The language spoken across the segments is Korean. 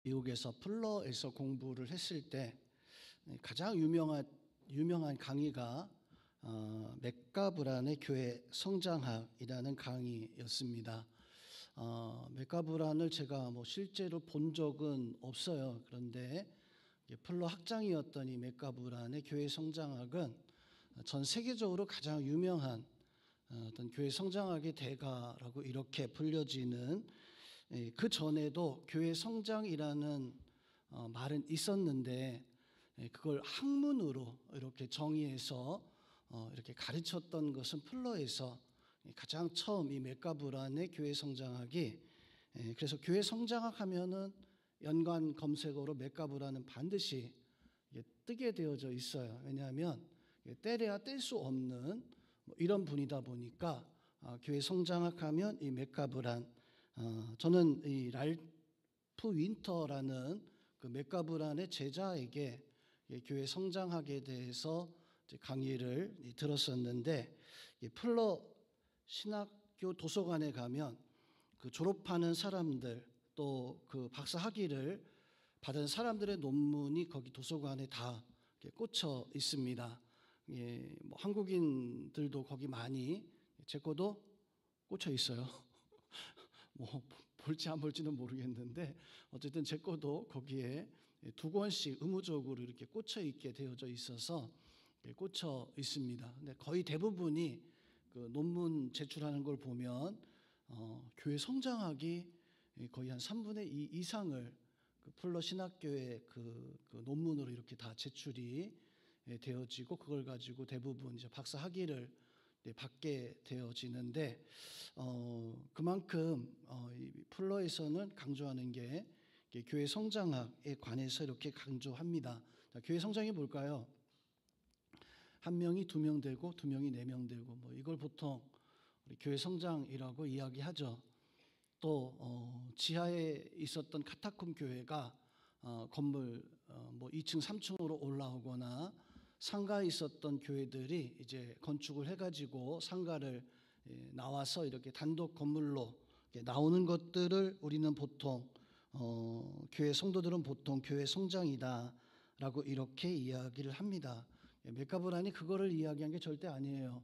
미국에서 플러에서 공부를 했을 때 가장 유명한 강의가 맥가브란의 교회 성장학이라는 강의였습니다. 맥가브란을 제가 실제로 본 적은 없어요. 그런데 플러 학장이었던 이 맥가브란의 교회 성장학은 전 세계적으로 가장 유명한 어떤 교회 성장학의 대가라고 이렇게 불려지는, 그 전에도 교회 성장이라는 말은 있었는데 그걸 학문으로 이렇게 정의해서 이렇게 가르쳤던 것은 플러에서 가장 처음 이 맥가브란의 교회 성장학이, 그래서 교회 성장학 하면은 연관 검색어로 맥가브란은 반드시 뜨게 되어져 있어요. 왜냐하면 떼려야 뗄 수 없는 이런 분이다 보니까 교회 성장학 하면 이 맥가브란, 저는 이 랄프 윈터라는 그 맥가브란의 제자에게 교회 성장학에 대해서 강의를 들었었는데, 플러 신학교 도서관에 가면 그 졸업하는 사람들 또 그 박사 학위를 받은 사람들의 논문이 거기 도서관에 다 꽂혀 있습니다. 한국인들도 거기 많이, 제 거도 꽂혀 있어요. 볼지 안 볼지는 모르겠는데 어쨌든 제 거도 거기에 두 권씩 의무적으로 이렇게 꽂혀 있게 되어져 있어서 꽂혀 있습니다. 근데 거의 대부분이 그 논문 제출하는 걸 보면 교회 성장학이 거의 한 3분의 2 이상을 그 플러 신학교의 그 논문으로 이렇게 다 제출이 되어지고, 그걸 가지고 대부분 이제 박사 학위를 받게 되어지는데, 그만큼 이 플러에서는 강조하는 게 교회 성장학에 관해서 이렇게 강조합니다. 자, 교회 성장이 뭘까요? 한 명이 2명 되고 2명이 4명 되고 이걸 보통 우리 교회 성장이라고 이야기하죠. 또 지하에 있었던 카타콤 교회가 건물 2층 3층으로 올라오거나, 상가에 있었던 교회들이 이제 건축을 해가지고 상가를 나와서 이렇게 단독 건물로 나오는 것들을 우리는 보통 교회 성도들은 보통 교회 성장이다라고 이렇게 이야기를 합니다. 맥가브란이 그거를 이야기한 게 절대 아니에요.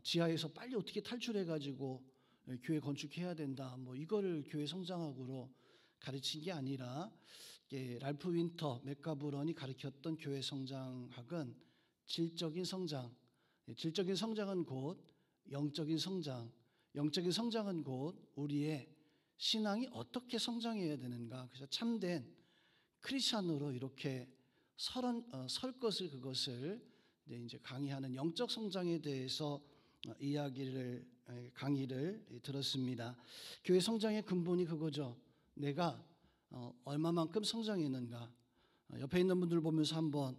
지하에서 빨리 어떻게 탈출해가지고 교회 건축해야 된다, 이거를 교회 성장학으로 가르친 게 아니라, 랄프 윈터, 맥가브런이 가르쳤던 교회 성장학은 질적인 성장, 질적인 성장은 곧 영적인 성장, 영적인 성장은 곧 우리의 신앙이 어떻게 성장해야 되는가, 그래서 참된 크리스찬으로 이렇게 설 것을, 그것을 이제 강의하는 영적 성장에 대해서 강의를 들었습니다. 교회 성장의 근본이 그거죠. 내가 얼마만큼 성장했는가. 옆에 있는 분들 보면서 한번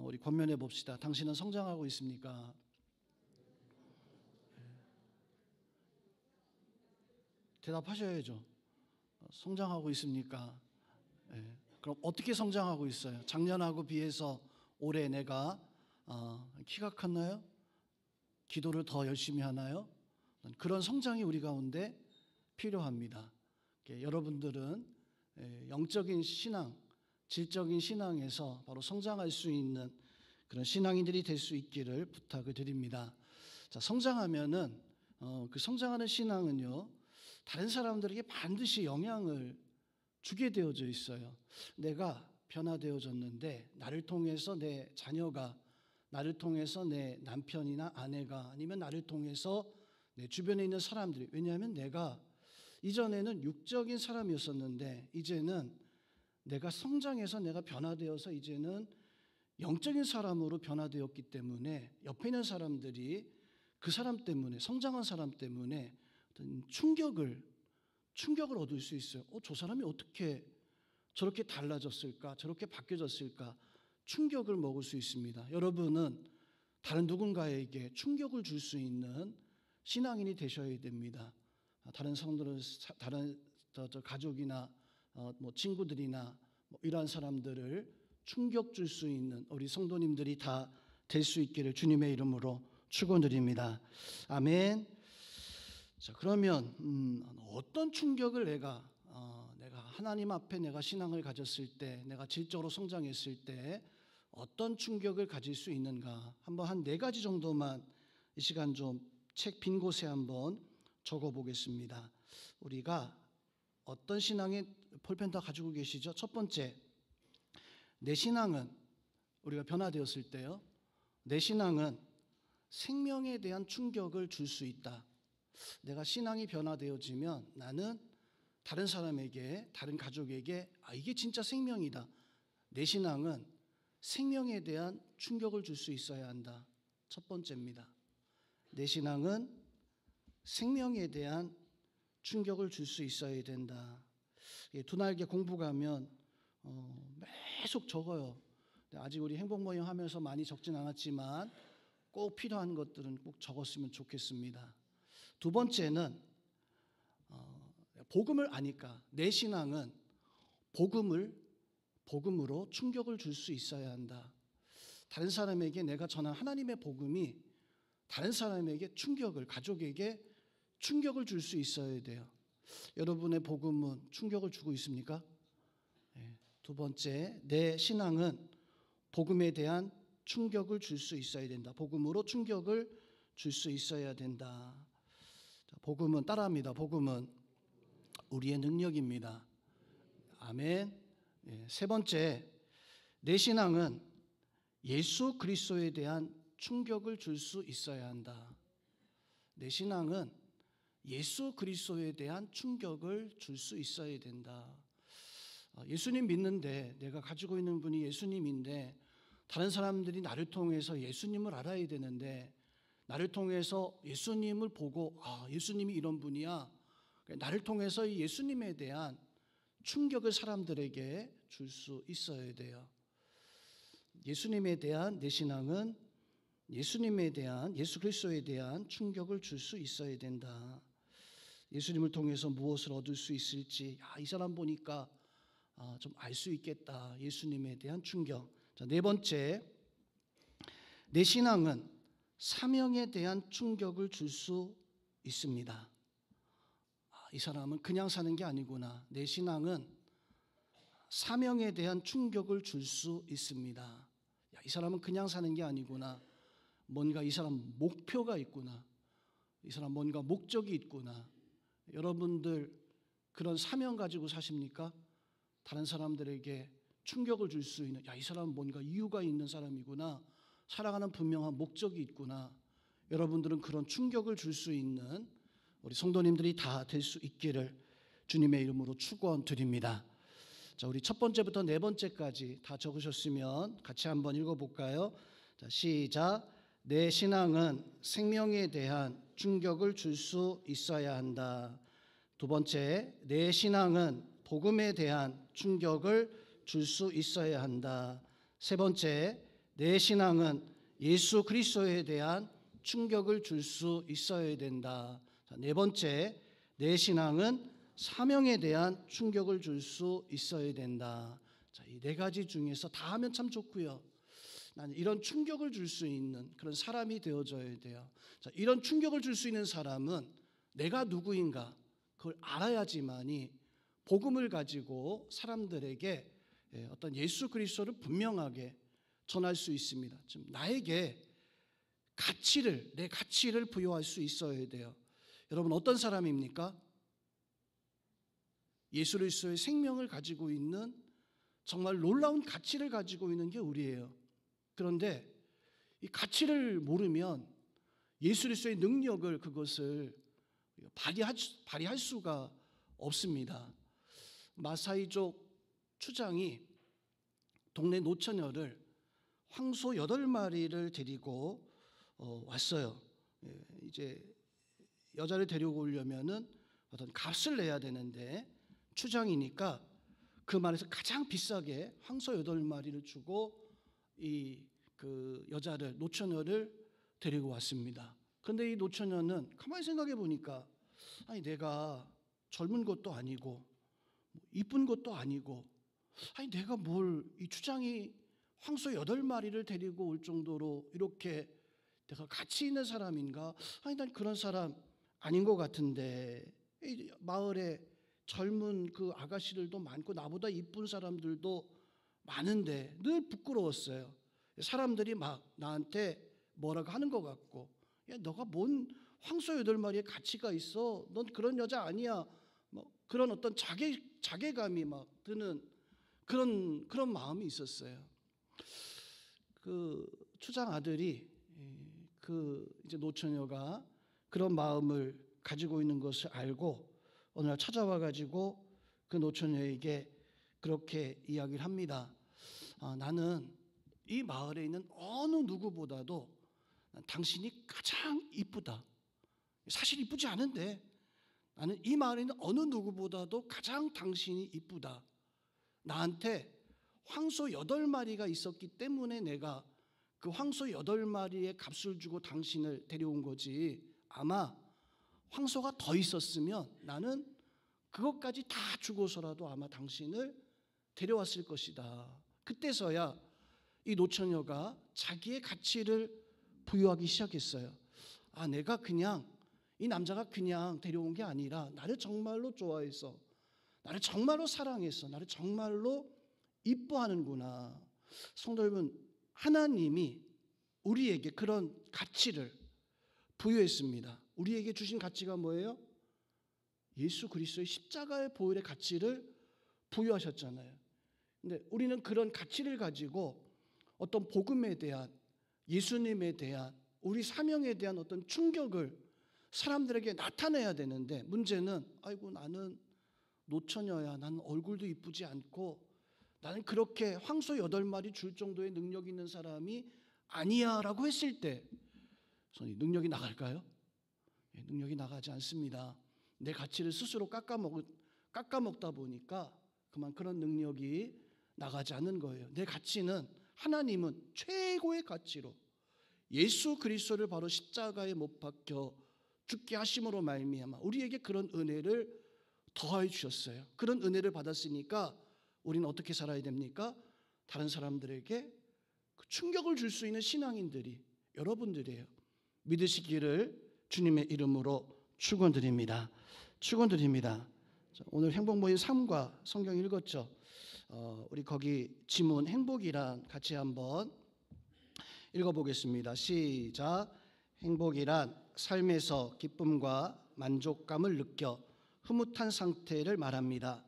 우리 권면해 봅시다. 당신은 성장하고 있습니까? 대답하셔야죠. 성장하고 있습니까? 그럼 어떻게 성장하고 있어요? 작년하고 비해서 올해 내가 키가 컸나요? 기도를 더 열심히 하나요? 그런 성장이 우리 가운데 필요합니다. 여러분들은 영적인 신앙, 질적인 신앙에서 바로 성장할 수 있는 그런 신앙인들이 될 수 있기를 부탁을 드립니다. 자, 성장하면은 그 성장하는 신앙은요, 다른 사람들에게 반드시 영향을 주게 되어져 있어요. 내가 변화되어졌는데 나를 통해서 내 자녀가, 나를 통해서 내 남편이나 아내가, 아니면 나를 통해서 내 주변에 있는 사람들이, 왜냐하면 내가 이전에는 육적인 사람이었었는데 이제는 내가 성장해서 내가 변화되어서 이제는 영적인 사람으로 변화되었기 때문에 옆에 있는 사람들이 그 사람 때문에, 성장한 사람 때문에 어떤 충격을 얻을 수 있어요. 저 사람이 어떻게 저렇게 달라졌을까, 저렇게 바뀌어졌을까, 충격을 먹을 수 있습니다. 여러분은 다른 누군가에게 충격을 줄 수 있는 신앙인이 되셔야 됩니다. 다른 성도들, 다른 가족이나 친구들이나 이러한 사람들을 충격 줄 수 있는 우리 성도님들이 다 될 수 있기를 주님의 이름으로 축원드립니다. 아멘. 자, 그러면 어떤 충격을 내가 하나님 앞에 내가 신앙을 가졌을 때, 내가 질적으로 성장했을 때 어떤 충격을 가질 수 있는가, 한번 한 4가지 정도만 이 시간 좀 책 빈 곳에 한번 적어 보겠습니다. 우리가 어떤 신앙의 볼펜 다 가지고 계시죠? 첫 번째, 내 신앙은, 우리가 변화되었을 때요, 내 신앙은 생명에 대한 충격을 줄 수 있다. 내가 신앙이 변화되어지면 나는 다른 사람에게, 다른 가족에게 이게 진짜 생명이다. 내 신앙은 생명에 대한 충격을 줄 수 있어야 한다. 첫 번째입니다. 내 신앙은 생명에 대한 충격을 줄 수 있어야 된다. 두날개 공부 가면 계속 적어요. 아직 우리 행복 모임 하면서 많이 적진 않았지만 꼭 필요한 것들은 꼭 적었으면 좋겠습니다. 두 번째는 복음을 아니까 내 신앙은 복음으로 충격을 줄 수 있어야 한다. 다른 사람에게 내가 전한 하나님의 복음이 다른 사람에게 충격을, 가족에게 충격을 줄 수 있어야 돼요. 여러분의 복음은 충격을 주고 있습니까? 두 번째, 내 신앙은 복음에 대한 충격을 줄 수 있어야 된다. 복음으로 충격을 줄 수 있어야 된다. 복음은, 따라합니다. 복음은 우리의 능력입니다. 아멘. 세 번째, 내 신앙은 예수 그리스도에 대한 충격을 줄 수 있어야 한다. 내 신앙은 예수 그리스도에 대한 충격을 줄 수 있어야 된다. 예수님 믿는데, 내가 가지고 있는 분이 예수님인데 다른 사람들이 나를 통해서 예수님을 알아야 되는데, 나를 통해서 예수님을 보고 예수님이 이런 분이야, 나를 통해서 이 예수님에 대한 충격을 사람들에게 줄 수 있어야 돼요. 예수님에 대한 내 신앙은 예수님에 대한, 예수 그리스도에 대한 충격을 줄 수 있어야 된다. 예수님을 통해서 무엇을 얻을 수 있을지, 이 사람 보니까 좀 알 수 있겠다. 예수님에 대한 충격. 자, 네 번째, 내 신앙은 사명에 대한 충격을 줄 수 있습니다. 이 사람은 그냥 사는 게 아니구나. 내 신앙은 사명에 대한 충격을 줄 수 있습니다. 이 사람은 그냥 사는 게 아니구나. 뭔가 이 사람 목표가 있구나. 이 사람 뭔가 목적이 있구나. 여러분들 그런 사명 가지고 사십니까? 다른 사람들에게 충격을 줄 수 있는, 이 사람은 뭔가 이유가 있는 사람이구나. 살아가는 분명한 목적이 있구나. 여러분들은 그런 충격을 줄 수 있는 우리 성도님들이 다 될 수 있기를 주님의 이름으로 축원드립니다. 자, 우리 첫 번째부터 네 번째까지 다 적으셨으면 같이 한번 읽어볼까요? 자, 시작. 내 신앙은 생명에 대한 충격을 줄 수 있어야 한다. 두 번째, 내 신앙은 복음에 대한 충격을 줄 수 있어야 한다. 세 번째, 내 신앙은 예수 그리스도에 대한 충격을 줄 수 있어야 된다. 자, 네 번째, 내 신앙은 사명에 대한 충격을 줄 수 있어야 된다. 자, 이 네 가지 중에서 다 하면 참 좋고요. 나는 이런 충격을 줄 수 있는 그런 사람이 되어져야 돼요. 자, 이런 충격을 줄 수 있는 사람은 내가 누구인가 그걸 알아야지만이 복음을 가지고 사람들에게 어떤 예수 그리스도를 분명하게 전할 수 있습니다. 좀 나에게 내 가치를 부여할 수 있어야 돼요. 여러분 어떤 사람입니까? 예수 그리스도의 생명을 가지고 있는, 정말 놀라운 가치를 가지고 있는 게 우리예요. 그런데 이 가치를 모르면 예수 그리스도의 능력을, 그것을 발휘할 수가 없습니다. 마사이족 추장이 동네 노처녀를, 황소 8마리를 데리고 왔어요. 이제 여자를 데려오려면은 어떤 값을 내야 되는데 추장이니까 그 말에서 가장 비싸게 황소 8마리를 주고 그 여자를, 노처녀를 데리고 왔습니다. 그런데 이 노처녀는 가만히 생각해 보니까 내가 젊은 것도 아니고 이쁜 것도 아니고 내가 뭘, 이 추장이 황소 8마리를 데리고 올 정도로 이렇게 내가 가치 있는 사람인가? 난 그런 사람 아닌 것 같은데. 이 마을에 젊은 그 아가씨들도 많고 나보다 이쁜 사람들도 많은데 늘 부끄러웠어요. 사람들이 막 나한테 뭐라고 하는 것 같고, 야, 너가 뭔 황소 8마리에 가치가 있어? 넌 그런 여자 아니야. 뭐 그런 어떤 자괴감이 막 드는 그런 마음이 있었어요. 그 추장 아들이 그 이제 노처녀가 그런 마음을 가지고 있는 것을 알고 어느 날 찾아와 가지고 그 노처녀에게 그렇게 이야기를 합니다. 나는 이 마을에 있는 어느 누구보다도 당신이 가장 이쁘다. 사실 이쁘지 않은데 나는 이 마을에 있는 어느 누구보다도 가장 당신이 이쁘다. 나한테 황소 8마리가 있었기 때문에 내가 그 황소 8마리의 값을 주고 당신을 데려온 거지, 아마 황소가 더 있었으면 나는 그것까지 다 주고서라도 아마 당신을 데려왔을 것이다. 그때서야 이 노처녀가 자기의 가치를 부여하기 시작했어요. 내가 그냥 이 남자가 그냥 데려온 게 아니라 나를 정말로 좋아해서, 나를 정말로 사랑해서, 나를 정말로 이뻐하는구나. 성도 여러분, 하나님이 우리에게 그런 가치를 부여했습니다. 우리에게 주신 가치가 뭐예요? 예수 그리스도의 십자가의 보혈의 가치를 부여하셨잖아요. 근데 우리는 그런 가치를 가지고 어떤 복음에 대한, 예수님에 대한, 우리 사명에 대한 어떤 충격을 사람들에게 나타내야 되는데, 문제는 아이고 나는 노처녀야, 나는 얼굴도 이쁘지 않고 나는 그렇게 황소 8마리 줄 정도의 능력 있는 사람이 아니야 라고 했을 때 능력이 나갈까요? 능력이 나가지 않습니다. 내 가치를 스스로 깎아먹다 보니까 그만 그런 능력이 나가지 않는 거예요. 내 가치는, 하나님은 최고의 가치로 예수 그리스도를 바로 십자가에 못 박혀 죽게 하심으로 말미암아 우리에게 그런 은혜를 더하여 주셨어요. 그런 은혜를 받았으니까 우리는 어떻게 살아야 됩니까? 다른 사람들에게 충격을 줄 수 있는 신앙인들이 여러분들이에요. 믿으시기를 주님의 이름으로 축원드립니다. 축원드립니다. 오늘 행복 모임 3과 성경 읽었죠. 우리 거기 지문 행복이란 같이 한번 읽어보겠습니다. 시작. 행복이란 삶에서 기쁨과 만족감을 느껴 흐뭇한 상태를 말합니다.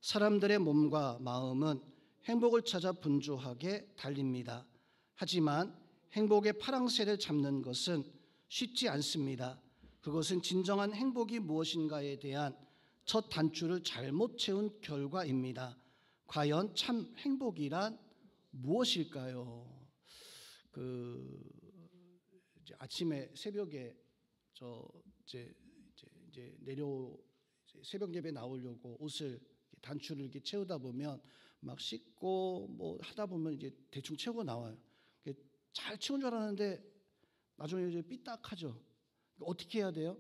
사람들의 몸과 마음은 행복을 찾아 분주하게 달립니다. 하지만 행복의 파랑새를 잡는 것은 쉽지 않습니다. 그것은 진정한 행복이 무엇인가에 대한 첫 단추를 잘못 채운 결과입니다. 과연 참 행복이란 무엇일까요? 이제 아침에 새벽에 이제 새벽 예배 나오려고 옷을 단추를 이렇게 채우다 보면 막 씻고 뭐 하다 보면 이제 대충 채우고 나와요. 잘 채운 줄 알았는데 나중에 이제 삐딱하죠. 어떻게 해야 돼요?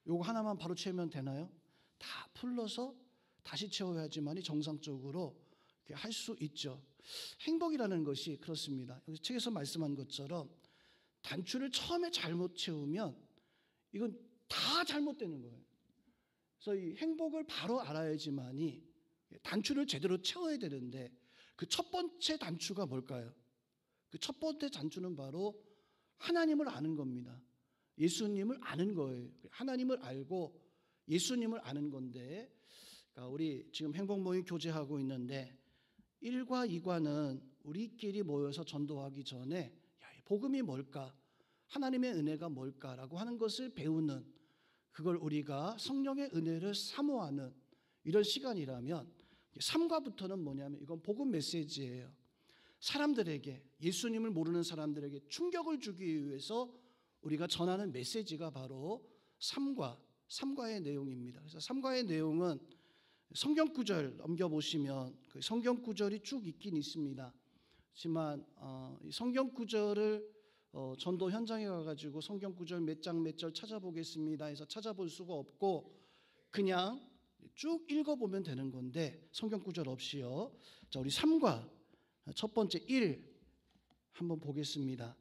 요거 하나만 바로 채우면 되나요? 다 풀러서 다시 채워야지만이 정상적으로 할 수 있죠. 행복이라는 것이 그렇습니다. 여기 책에서 말씀한 것처럼 단추를 처음에 잘못 채우면 이건 다 잘못되는 거예요. 그래서 이 행복을 바로 알아야지만이 단추를 제대로 채워야 되는데, 그 첫 번째 단추가 뭘까요? 그 첫 번째 단추는 바로 하나님을 아는 겁니다. 예수님을 아는 거예요. 하나님을 알고 예수님을 아는 건데, 그러니까 우리 지금 행복 모임 교제하고 있는데 1과 2과는 우리끼리 모여서 전도하기 전에 복음이 뭘까? 하나님의 은혜가 뭘까라고 하는 것을 배우는, 그걸 우리가 성령의 은혜를 사모하는 이런 시간이라면, 3과부터는 뭐냐면 이건 복음 메시지예요. 사람들에게, 예수님을 모르는 사람들에게 충격을 주기 위해서 우리가 전하는 메시지가 바로 3과의 내용입니다. 그래서 3과의 내용은 성경 구절 넘겨보시면 그 성경 구절이 쭉 있긴 있습니다. 하지만 성경 구절을 전도 현장에 가가지고 성경 구절 몇 장 몇 절 찾아보겠습니다 해서 찾아볼 수가 없고 그냥 쭉 읽어보면 되는 건데, 성경 구절 없이요. 자, 우리 3과 첫 번째 1 한번 보겠습니다.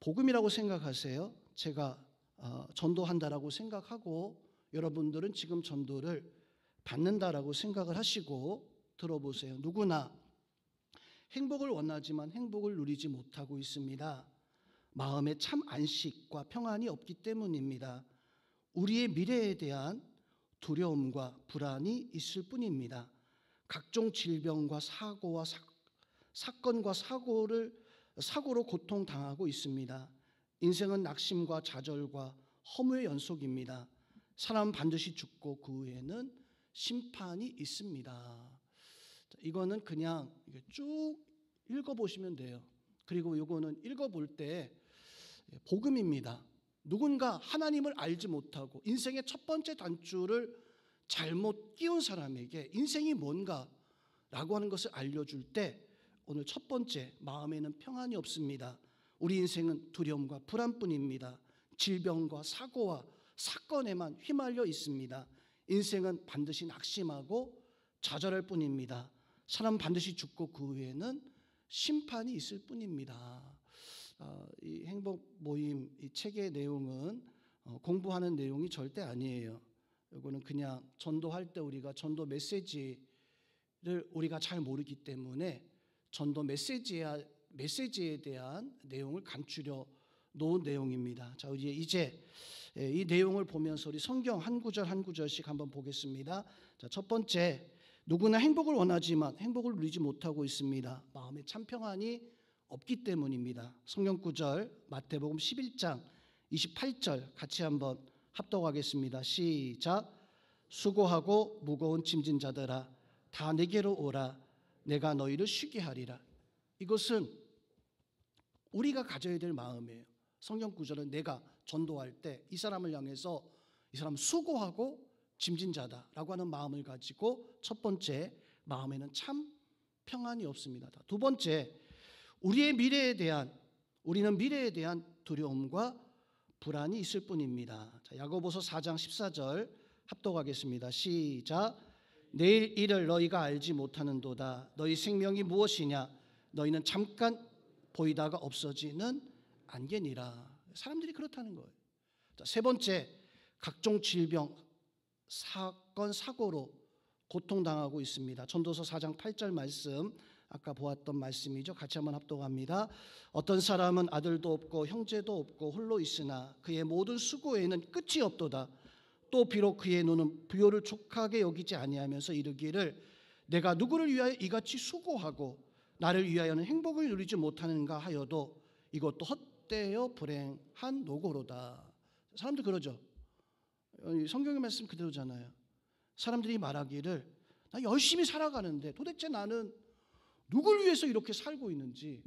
복음이라고 생각하세요? 제가 전도한다라고 생각하고 여러분들은 지금 전도를 받는다라고 생각을 하시고 들어보세요. 누구나 행복을 원하지만 행복을 누리지 못하고 있습니다. 마음에 참 안식과 평안이 없기 때문입니다. 우리의 미래에 대한 두려움과 불안이 있을 뿐입니다. 각종 질병과 사건과 사고로 고통당하고 있습니다. 인생은 낙심과 좌절과 허무의 연속입니다. 사람은 반드시 죽고 그 후에는 심판이 있습니다. 이거는 그냥 쭉 읽어보시면 돼요. 그리고 이거는 읽어볼 때 복음입니다. 누군가 하나님을 알지 못하고 인생의 첫 번째 단추를 잘못 끼운 사람에게 인생이 뭔가라고 하는 것을 알려줄 때 오늘 첫 번째, 마음에는 평안이 없습니다. 우리 인생은 두려움과 불안뿐입니다. 질병과 사고와 사건에만 휘말려 있습니다. 인생은 반드시 낙심하고 좌절할 뿐입니다. 사람은 반드시 죽고 그 후에는 심판이 있을 뿐입니다. 이 행복 모임 이 책의 내용은 공부하는 내용이 절대 아니에요. 이거는 그냥 전도할 때 우리가 전도 메시지를 우리가 잘 모르기 때문에 전도 메시지에 대한 내용을 감추려 놓은 내용입니다. 자, 이제 이 내용을 보면서 우리 성경 한 구절 한 구절씩 한번 보겠습니다. 자, 첫 번째, 누구나 행복을 원하지만 행복을 누리지 못하고 있습니다. 마음에 참 평안이 없기 때문입니다. 성경 구절 마태복음 11장 28절 같이 한번 합독하겠습니다. 시작. 수고하고 무거운 짐진 자들아 다 내게로 오라. 내가 너희를 쉬게 하리라. 이것은 우리가 가져야 될 마음이에요. 성경 구절은 내가 전도할 때 이 사람을 향해서 이 사람 수고하고 짐진 자다라고 하는 마음을 가지고 첫 번째, 마음에는 참 평안이 없습니다. 두 번째, 우리는 미래에 대한 두려움과 불안이 있을 뿐입니다. 자, 야고보서 4장 14절 합독하겠습니다. 시작. 내일 일을 너희가 알지 못하는도다. 너희 생명이 무엇이냐? 너희는 잠깐 보이다가 없어지는 안개니라. 사람들이 그렇다는 거예요. 자, 세 번째, 각종 질병, 사건, 사고로 고통당하고 있습니다. 전도서 4장 8절 말씀, 아까 보았던 말씀이죠. 같이 한번 합독합니다. 어떤 사람은 아들도 없고 형제도 없고 홀로 있으나 그의 모든 수고에는 끝이 없도다. 또 비록 그의 눈은 부요를 족하게 여기지 아니하면서 이르기를 내가 누구를 위하여 이같이 수고하고 나를 위하여는 행복을 누리지 못하는가 하여도 이것도 헛되어 불행한 노고로다. 사람들 그러죠. 성경의 말씀 그대로잖아요. 사람들이 말하기를 나 열심히 살아가는데 도대체 나는 누굴 위해서 이렇게 살고 있는지,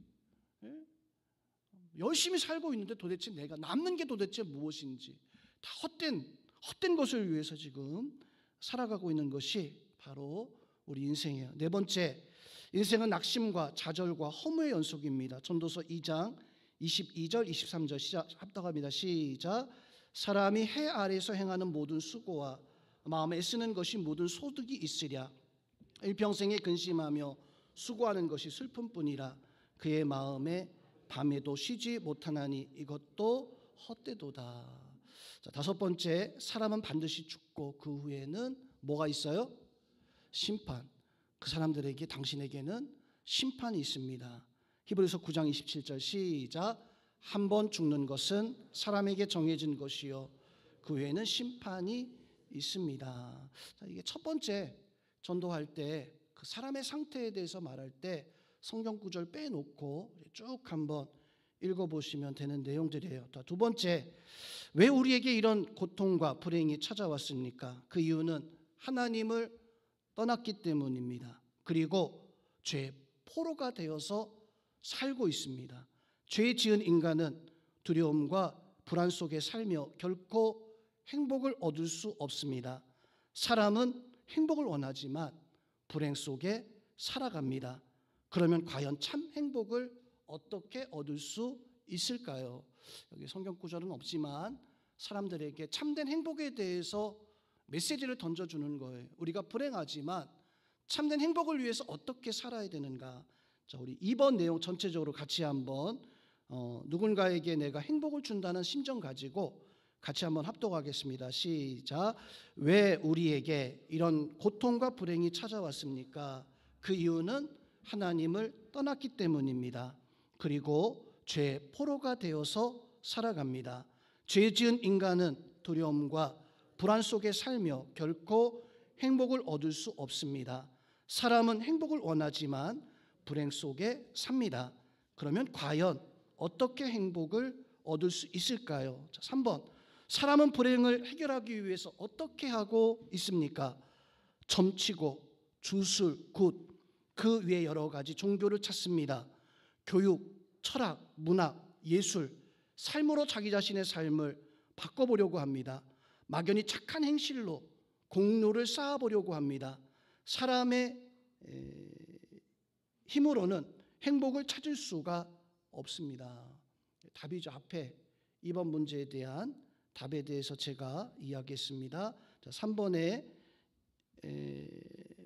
열심히 살고 있는데 도대체 내가 남는 게 도대체 무엇인지, 다 헛된 것을 위해서 지금 살아가고 있는 것이 바로 우리 인생이에요. 네 번째, 인생은 낙심과 좌절과 허무의 연속입니다. 전도서 2장 22절 23절 시작 합독합니다. 시작. 사람이 해 아래에서 행하는 모든 수고와 마음에 애쓰는 것이 모든 소득이 있으랴. 일평생에 근심하며 수고하는 것이 슬픔뿐이라. 그의 마음에 밤에도 쉬지 못하나니 이것도 헛되도다. 자, 다섯 번째, 사람은 반드시 죽고 그 후에는 뭐가 있어요? 심판. 그 사람들에게, 당신에게는 심판이 있습니다. 히브리서 9장 27절 시작. 한 번 죽는 것은 사람에게 정해진 것이요 그 후에는 심판이 있습니다. 자, 이게 첫 번째, 전도할 때 그 사람의 상태에 대해서 말할 때 성경 구절 빼놓고 쭉 한번 읽어보시면 되는 내용들이에요. 두 번째, 왜 우리에게 이런 고통과 불행이 찾아왔습니까? 그 이유는 하나님을 떠났기 때문입니다. 그리고 죄의 포로가 되어서 살고 있습니다. 죄 지은 인간은 두려움과 불안 속에 살며 결코 행복을 얻을 수 없습니다. 사람은 행복을 원하지만 불행 속에 살아갑니다. 그러면 과연 참 행복을 어떻게 얻을 수 있을까요? 여기 성경 구절은 없지만 사람들에게 참된 행복에 대해서 메시지를 던져주는 거예요. 우리가 불행하지만 참된 행복을 위해서 어떻게 살아야 되는가. 자, 우리 2번 내용 전체적으로 같이 한번 누군가에게 내가 행복을 준다는 심정 가지고 같이 한번 합독하겠습니다. 시작. 왜 우리에게 이런 고통과 불행이 찾아왔습니까? 그 이유는 하나님을 떠났기 때문입니다. 그리고 죄의 포로가 되어서 살아갑니다. 죄 지은 인간은 두려움과 불안 속에 살며 결코 행복을 얻을 수 없습니다. 사람은 행복을 원하지만 불행 속에 삽니다. 그러면 과연 어떻게 행복을 얻을 수 있을까요? 3번. 사람은 불행을 해결하기 위해서 어떻게 하고 있습니까? 점치고 주술, 굿, 그 위에 여러 가지 종교를 찾습니다. 교육, 철학, 문학, 예술, 삶으로 자기 자신의 삶을 바꿔보려고 합니다. 막연히 착한 행실로 공로를 쌓아보려고 합니다. 사람의 힘으로는 행복을 찾을 수가 없습니다. 답이죠. 앞에 2번 문제에 대한 답에 대해서 제가 이야기했습니다. 3번에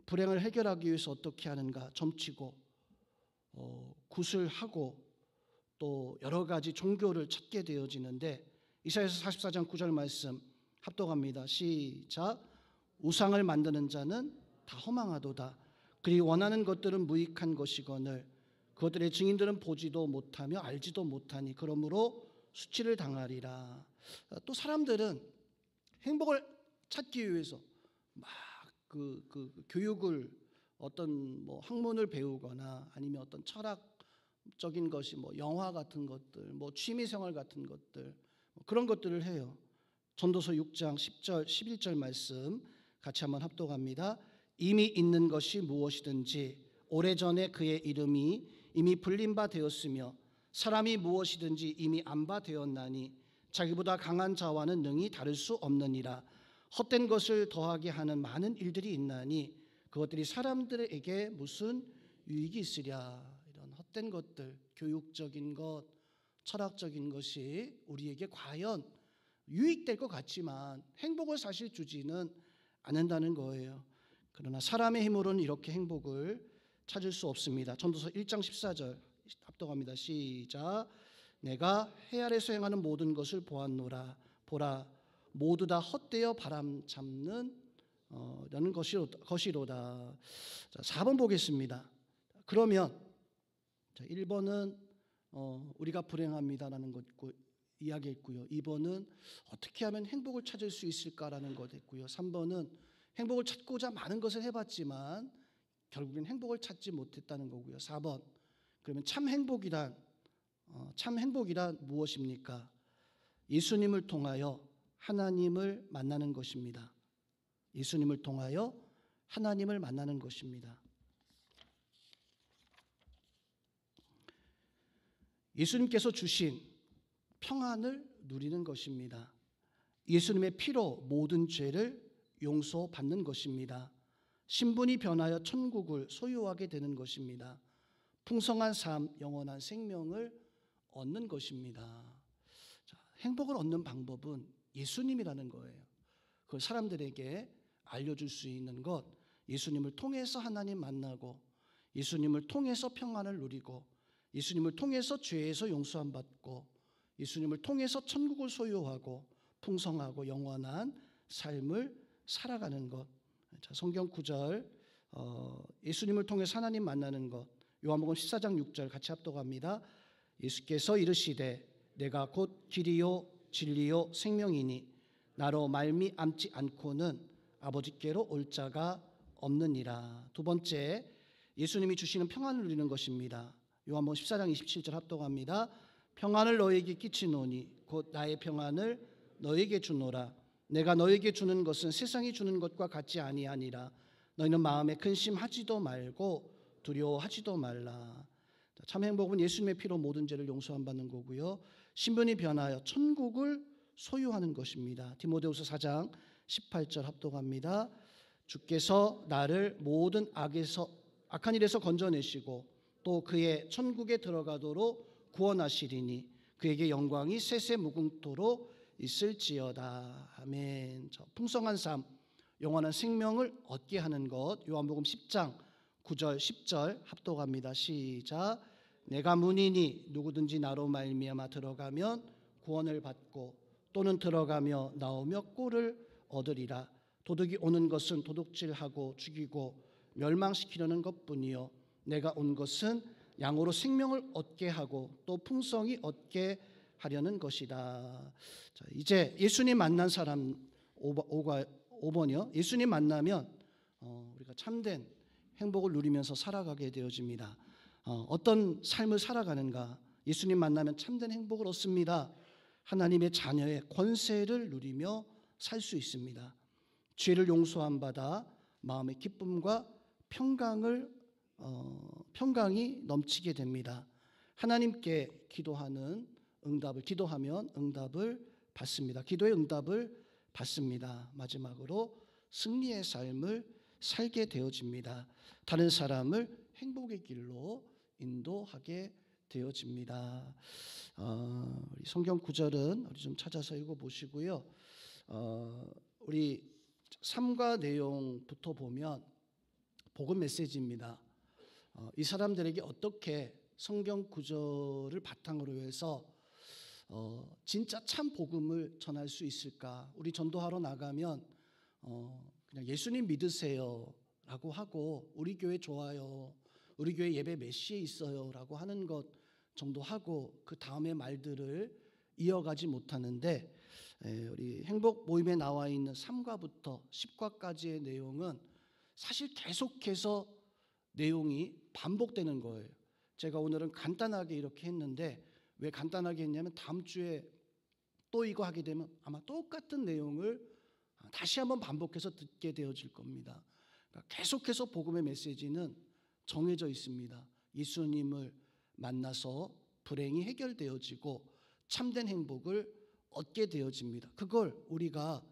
불행을 해결하기 위해서 어떻게 하는가? 점치고 굿을 하고 또 여러 가지 종교를 찾게 되어지는데 이사야서 44장 9절 말씀 합독합니다. 시작. 우상을 만드는 자는 다 허망하도다. 그리 원하는 것들은 무익한 것이거늘 그것들의 증인들은 보지도 못하며 알지도 못하니 그러므로 수치를 당하리라. 또 사람들은 행복을 찾기 위해서 막 그 교육을 어떤 뭐 학문을 배우거나 아니면 어떤 철학적인 것이 뭐 영화 같은 것들, 뭐 취미생활 같은 것들 그런 것들을 해요. 전도서 6장 10절 11절 말씀 같이 한번 합독합니다. 이미 있는 것이 무엇이든지 오래전에 그의 이름이 이미 불린 바 되었으며 사람이 무엇이든지 이미 안 바 되었나니 자기보다 강한 자와는 능히 다를 수 없느니라. 헛된 것을 더하게 하는 많은 일들이 있나니 그것들이 사람들에게 무슨 유익이 있으랴. 이런 헛된 것들, 교육적인 것, 철학적인 것이 우리에게 과연 유익될 것 같지만 행복을 사실 주지는 않는다는 거예요. 그러나 사람의 힘으로는 이렇게 행복을 찾을 수 없습니다. 전도서 1장 14절 합독합니다. 시작. 내가 해 아래서 행하는 모든 것을 보았노라. 보라 모두 다 헛되어 바람 잡는 라는 것이로다. 자, 4번 보겠습니다. 그러면 1번은 우리가 불행합니다라는 것 이야기했고요. 2번은 어떻게 하면 행복을 찾을 수 있을까라는 것 했고요. 3번은 행복을 찾고자 많은 것을 해봤지만 결국엔 행복을 찾지 못했다는 거고요. 4번 그러면 참 행복이란 무엇입니까? 예수님을 통하여 하나님을 만나는 것입니다. 예수님을 통하여 하나님을 만나는 것입니다. 예수님께서 주신 평안을 누리는 것입니다. 예수님의 피로 모든 죄를 용서받는 것입니다. 신분이 변하여 천국을 소유하게 되는 것입니다. 풍성한 삶, 영원한 생명을 얻는 것입니다. 자, 행복을 얻는 방법은 예수님이라는 거예요. 그걸 사람들에게 알려줄 수 있는 것, 예수님을 통해서 하나님 만나고 예수님을 통해서 평안을 누리고 예수님을 통해서 죄에서 용서함 받고 예수님을 통해서 천국을 소유하고 풍성하고 영원한 삶을 살아가는 것. 자, 성경 9절 예수님을 통해서 하나님 만나는 것. 요한복음 14장 6절 같이 합독합니다. 예수께서 이르시되 내가 곧 길이요 진리요 생명이니 나로 말미암지 않고는 아버지께로 올 자가 없느니라. 두 번째, 예수님이 주시는 평안을 누리는 것입니다. 요한복음 14장 27절 합독합니다. 평안을 너에게 끼치노니 곧 나의 평안을 너에게 주노라. 내가 너에게 주는 것은 세상이 주는 것과 같지 아니하니라. 너희는 마음에 근심하지도 말고 두려워하지도 말라. 참 행복은 예수님의 피로 모든 죄를 용서함 받는 거고요. 신분이 변하여 천국을 소유하는 것입니다. 디모데후서 4장 18절 합독합니다. 주께서 나를 모든 악한 일에서 건져내시고 또 그의 천국에 들어가도록 구원하시리니 그에게 영광이 세세 무궁토록 있을지어다. 아멘. 풍성한 삶, 영원한 생명을 얻게 하는 것. 요한복음 10장 9절 10절 합독합니다. 시작. 내가 문이니 누구든지 나로 말미암아 들어가면 구원을 받고 또는 들어가며 나오며 꼴을 얻으리라. 도둑이 오는 것은 도둑질하고 죽이고 멸망시키려는 것뿐이요 내가 온 것은 양으로 생명을 얻게 하고 또 풍성히 얻게 하려는 것이다. 자, 이제 예수님 만난 사람 5번이요. 예수님 만나면 우리가 참된 행복을 누리면서 살아가게 되어집니다. 어떤 삶을 살아가는가? 예수님 만나면 참된 행복을 얻습니다. 하나님의 자녀의 권세를 누리며 살 수 있습니다. 죄를 용서함 받아 마음의 기쁨과 평강이 넘치게 됩니다. 하나님께 기도하면 응답을 받습니다. 기도의 응답을 받습니다. 마지막으로 승리의 삶을 살게 되어집니다. 다른 사람을 행복의 길로 인도하게 되어집니다. 성경 구절은 우리 좀 찾아서 읽어보시고요. 우리 삶과 내용부터 보면 복음 메시지입니다. 이 사람들에게 어떻게 성경 구절을 바탕으로 해서 진짜 참 복음을 전할 수 있을까? 우리 전도하러 나가면 그냥 예수님 믿으세요 라고 하고 우리 교회 좋아요, 우리 교회 예배 몇 시에 있어요 라고 하는 것 정도 하고 그 다음의 말들을 이어가지 못하는데, 우리 행복 모임에 나와 있는 3과부터 10과까지의 내용은 사실 계속해서 내용이 반복되는 거예요. 제가 오늘은 간단하게 이렇게 했는데 왜 간단하게 했냐면 다음 주에 또 이거 하게 되면 아마 똑같은 내용을 다시 한번 반복해서 듣게 되어질 겁니다. 그러니까 계속해서 복음의 메시지는 정해져 있습니다. 예수님을 만나서 불행이 해결되어지고 참된 행복을 얻게 되어집니다. 그걸 우리가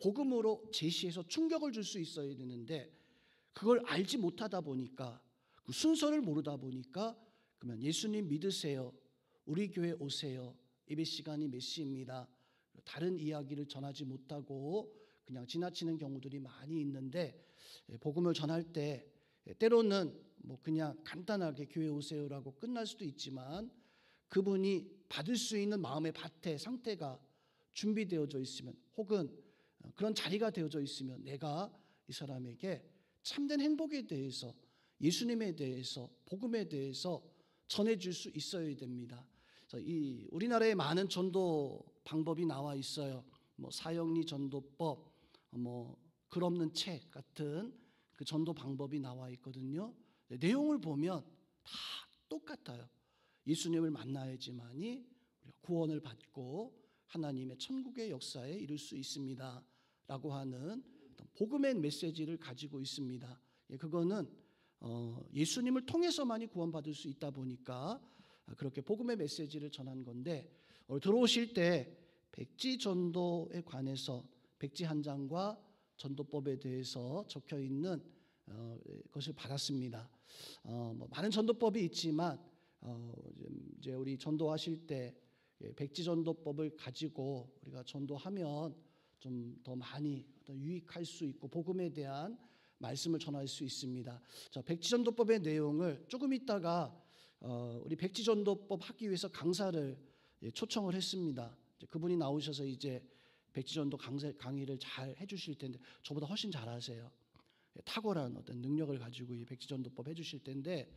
복음으로 제시해서 충격을 줄 수 있어야 되는데 그걸 알지 못하다 보니까 그 순서를 모르다 보니까 그러면 예수님 믿으세요, 우리 교회 오세요, 예배 시간이 몇 시입니다, 다른 이야기를 전하지 못하고 그냥 지나치는 경우들이 많이 있는데, 복음을 전할 때 때로는 뭐 그냥 간단하게 교회 오세요라고 끝날 수도 있지만 그분이 받을 수 있는 마음의 밭의 상태가 준비되어져 있으면 혹은 그런 자리가 되어져 있으면 내가 이 사람에게 참된 행복에 대해서, 예수님에 대해서, 복음에 대해서 전해줄 수 있어야 됩니다. 이 우리나라에 많은 전도 방법이 나와 있어요. 뭐 사형리 전도법, 뭐 글 없는 책 같은 그 전도 방법이 나와 있거든요. 내용을 보면 다 똑같아요. 예수님을 만나야지만이 우리가 구원을 받고 하나님의 천국의 역사에 이룰 수 있습니다 라고 하는 복음의 메시지를 가지고 있습니다. 그거는 예수님을 통해서만이 구원받을 수 있다 보니까 그렇게 복음의 메시지를 전한 건데, 들어오실 때 백지 전도에 관해서 백지 한 장과 전도법에 대해서 적혀 있는 것을 받았습니다. 많은 전도법이 있지만 이제 우리 전도하실 때 백지 전도법을 가지고 우리가 전도하면 좀 더 많이 유익할 수 있고 복음에 대한 말씀을 전할 수 있습니다. 자, 백지 전도법의 내용을 조금 있다가 우리 백지 전도법 하기 위해서 강사를 초청을 했습니다. 그분이 나오셔서 이제 백지 전도 강의를 잘 해주실 텐데 저보다 훨씬 잘하세요. 탁월한 어떤 능력을 가지고 이 백지 전도법 해주실 텐데,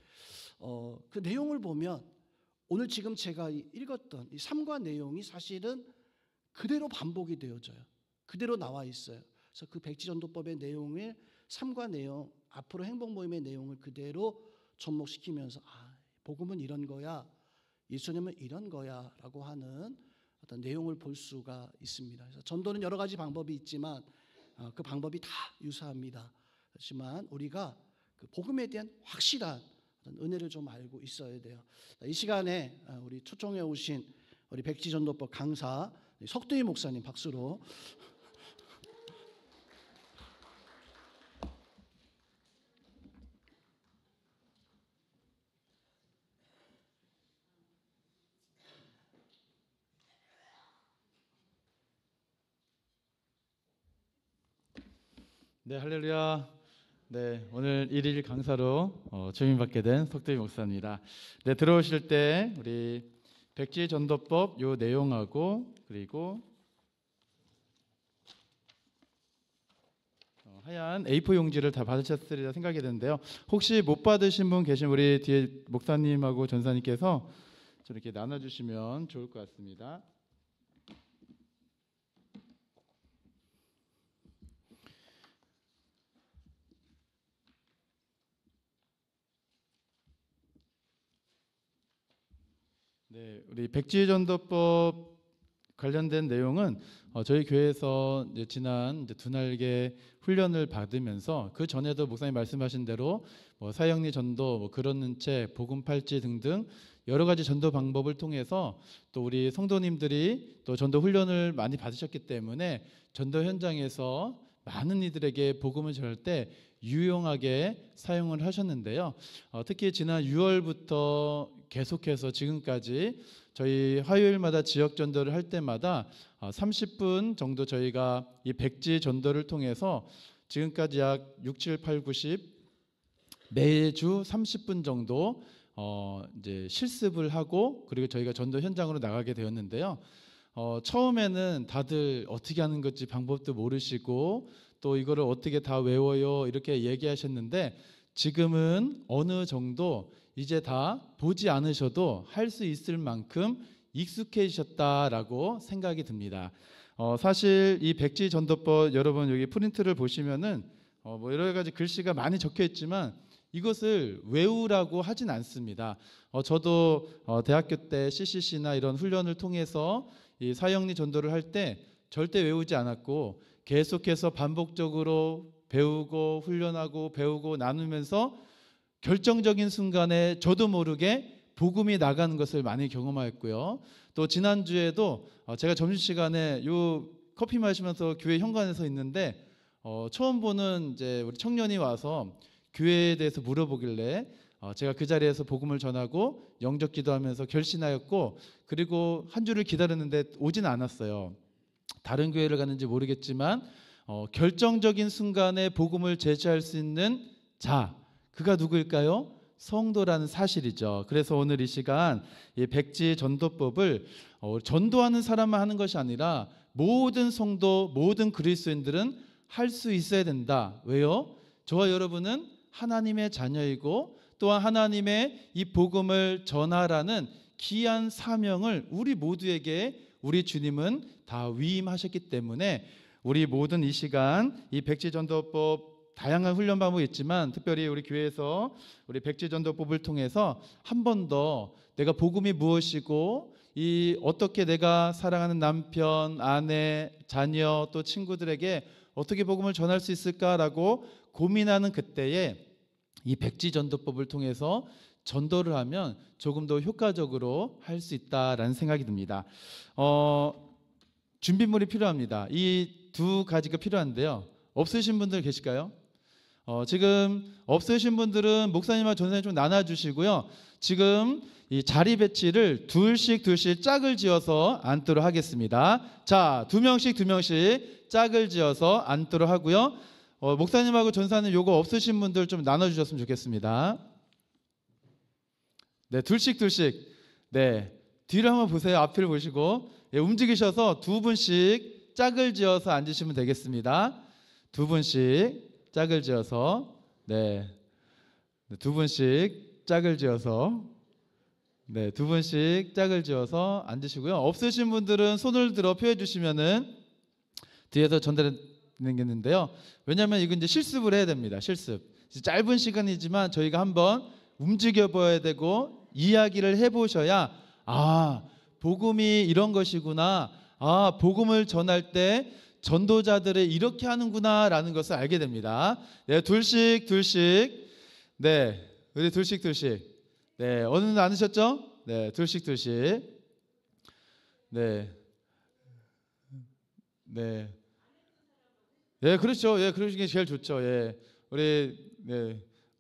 그 내용을 보면 오늘 지금 제가 읽었던 이 3과 내용이 사실은 그대로 반복이 되어져요. 그대로 나와 있어요. 그래서 그 백지 전도법의 내용을 3과 내용, 앞으로 행복 모임의 내용을 그대로 접목시키면서 복음은 이런 거야, 예수님은 이런 거야라고 하는 어떤 내용을 볼 수가 있습니다. 그래서 전도는 여러 가지 방법이 있지만 그 방법이 다 유사합니다. 그렇지만 우리가 그 복음에 대한 확실한 어떤 은혜를 좀 알고 있어야 돼요. 이 시간에 우리 초청해 오신 우리 백지 전도법 강사 석두희 목사님 박수로. 네, 할렐루야. 네, 오늘 1일 강사로 주임받게 된 석두희 목사입니다. 네, 들어오실 때 우리 백지 전도법 요 내용하고 그리고 하얀 A4 용지를 다 받으셨으리라 생각이 드는데요. 혹시 못 받으신 분 계신 우리 뒤에 목사님하고 전사님께서 저렇게 나눠주시면 좋을 것 같습니다. 네, 우리 백지전도법 관련된 내용은 저희 교회에서 이제 지난 두 날개 훈련을 받으면서 그 전에도 목사님 말씀하신 대로 사형리 전도, 그런 채 복음 팔찌 등등 여러 가지 전도 방법을 통해서 또 우리 성도님들이 또 전도 훈련을 많이 받으셨기 때문에 전도 현장에서 많은 이들에게 복음을 전할 때 유용하게 사용을 하셨는데요. 특히 지난 6월부터 계속해서 지금까지 저희 화요일마다 지역 전도를 할 때마다 30분 정도 저희가 이 백지 전도를 통해서 지금까지 약 6, 7, 8, 9, 10 매주 30분 정도 이제 실습을 하고 그리고 저희가 전도 현장으로 나가게 되었는데요. 처음에는 다들 어떻게 하는 건지 방법도 모르시고 또 이거를 어떻게 다 외워요 이렇게 얘기하셨는데 지금은 어느 정도 이제 다 보지 않으셔도 할 수 있을 만큼 익숙해지셨다라고 생각이 듭니다. 사실 이 백지 전도법 여러분 여기 프린트를 보시면은 여러 가지 글씨가 많이 적혀 있지만 이것을 외우라고 하진 않습니다. 저도 대학교 때 CCC나 이런 훈련을 통해서 이 사형리 전도를 할 때 절대 외우지 않았고 계속해서 반복적으로 배우고 훈련하고 배우고 나누면서 결정적인 순간에 저도 모르게 복음이 나가는 것을 많이 경험하였고요. 또 지난주에도 제가 점심시간에 요 커피 마시면서 교회 현관에서 있는데 처음 보는 이제 우리 청년이 와서 교회에 대해서 물어보길래 제가 그 자리에서 복음을 전하고 영접 기도하면서 결신하였고 그리고 한 주를 기다렸는데 오진 않았어요. 다른 교회를 가는지 모르겠지만 결정적인 순간에 복음을 제시할 수 있는 자 그가 누구일까요? 성도라는 사실이죠. 그래서 오늘 이 시간 이 백지 전도법을 전도하는 사람만 하는 것이 아니라 모든 성도, 모든 그리스도인들은 할 수 있어야 된다. 왜요? 저와 여러분은 하나님의 자녀이고 또한 하나님의 이 복음을 전하라는 귀한 사명을 우리 모두에게 우리 주님은 다 위임하셨기 때문에 우리 모든 이 시간 이 백지 전도법 다양한 훈련 방법이 있지만 특별히 우리 교회에서 우리 백지 전도법을 통해서 한 번 더 내가 복음이 무엇이고 이 어떻게 내가 사랑하는 남편, 아내, 자녀 또 친구들에게 어떻게 복음을 전할 수 있을까라고 고민하는 그때에 이 백지 전도법을 통해서 전도를 하면 조금 더 효과적으로 할 수 있다라는 생각이 듭니다. 준비물이 필요합니다. 이 두 가지가 필요한데요. 없으신 분들 계실까요? 지금 없으신 분들은 목사님과 전사님 좀 나눠주시고요. 지금 이 자리 배치를 둘씩 짝을 지어서 앉도록 하겠습니다. 자, 두 명씩 짝을 지어서 앉도록 하고요. 목사님하고 전사님 요거 없으신 분들 좀 나눠주셨으면 좋겠습니다. 네, 둘씩. 네, 뒤를 한번 보세요. 앞을 보시고 움직이셔서 두 분씩 짝을 지어서 앉으시면 되겠습니다. 두 분씩 짝을 지어서 두 분씩 짝을 지어서 두 분씩 짝을 지어서 앉으시고요. 없으신 분들은 손을 들어 표해 주시면은 뒤에서 전달해드리겠는데요. 왜냐하면 이건 이제 실습을 해야 됩니다. 실습. 짧은 시간이지만 저희가 한번 움직여 봐야 되고 이야기를 해보셔야 복음이 이런 것이구나. 복음을 전할 때 전도자들이 이렇게 하는구나라는 것을 알게 됩니다. 네, 둘씩. 네, 우리 둘씩. 네, 어느 분 나누셨죠? 네, 둘씩. 네, 그렇죠. 그러시는 게 제일 좋죠. 우리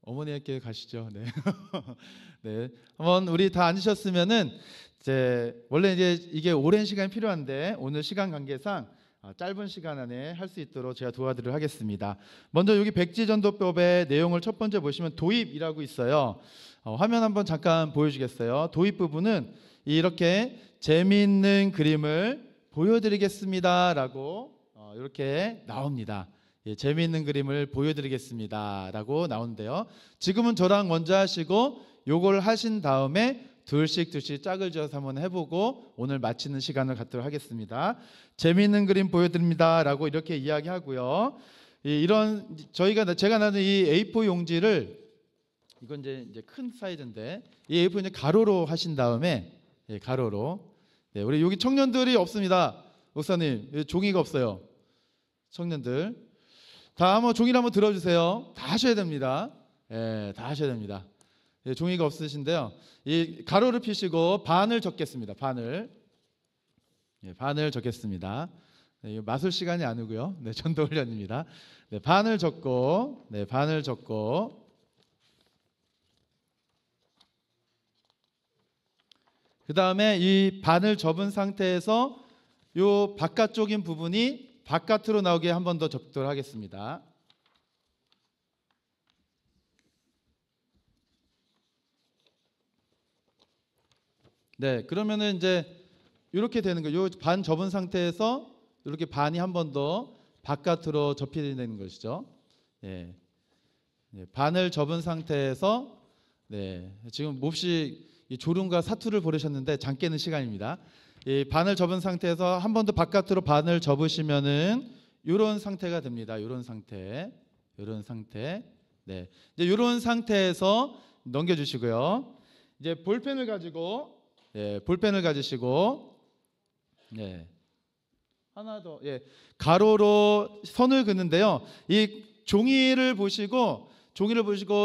어머니께 가시죠. 네, 네, 한번 우리 다 앉으셨으면은 원래 이제 이게 오랜 시간이 필요한데 오늘 시간 관계상 짧은 시간 안에 할 수 있도록 제가 도와드리도록 하겠습니다. 먼저 여기 백지전도법의 내용을 첫 번째 보시면 도입이라고 있어요. 화면 한번 잠깐 보여주겠어요. 도입 부분은 이렇게 재미있는 그림을 보여드리겠습니다라고 이렇게 나옵니다. 재미있는 그림을 보여드리겠습니다라고 나오는데요. 지금은 저랑 먼저 하시고 요걸 하신 다음에 둘씩 짝을 지어서 한번 해보고 오늘 마치는 시간을 갖도록 하겠습니다. 재미있는 그림 보여드립니다라고 이렇게 이야기하고요. 이런 제가 나눈 이 A4 용지를 이건 이제 큰 사이즈인데 이 A4 이제 가로로 하신 다음에 가로로 우리 여기 청년들이 없습니다. 목사님 종이가 없어요. 청년들 다 한번 종이를 한번 들어주세요. 다 하셔야 됩니다. 다 하셔야 됩니다. 종이가 없으신데요. 이 가로를 피시고 반을 적겠습니다. 반을 적겠습니다. 마술 시간이 아니고요. 전도 훈련입니다. 반을 적고 반을 적고 그 다음에 이 반을 접은 상태에서 요 바깥쪽인 부분이 바깥으로 나오게 한 번 더 접도록 하겠습니다. 그러면은 이제 이렇게 되는 거예요. 요 반 접은 상태에서 이렇게 반이 한 번 더 바깥으로 접히는 것이죠. 반을 접은 상태에서 지금 몹시 졸음과 사투를 벌이셨는데 잠 깨는 시간입니다. 이 반을 접은 상태에서 한 번 더 바깥으로 반을 접으시면은 이런 상태가 됩니다. 이런 상태. 이제 이런 상태에서 넘겨주시고요. 이제 볼펜을 가지시고 하나 더 가로로 선을 긋는데요. 이 종이를 보시고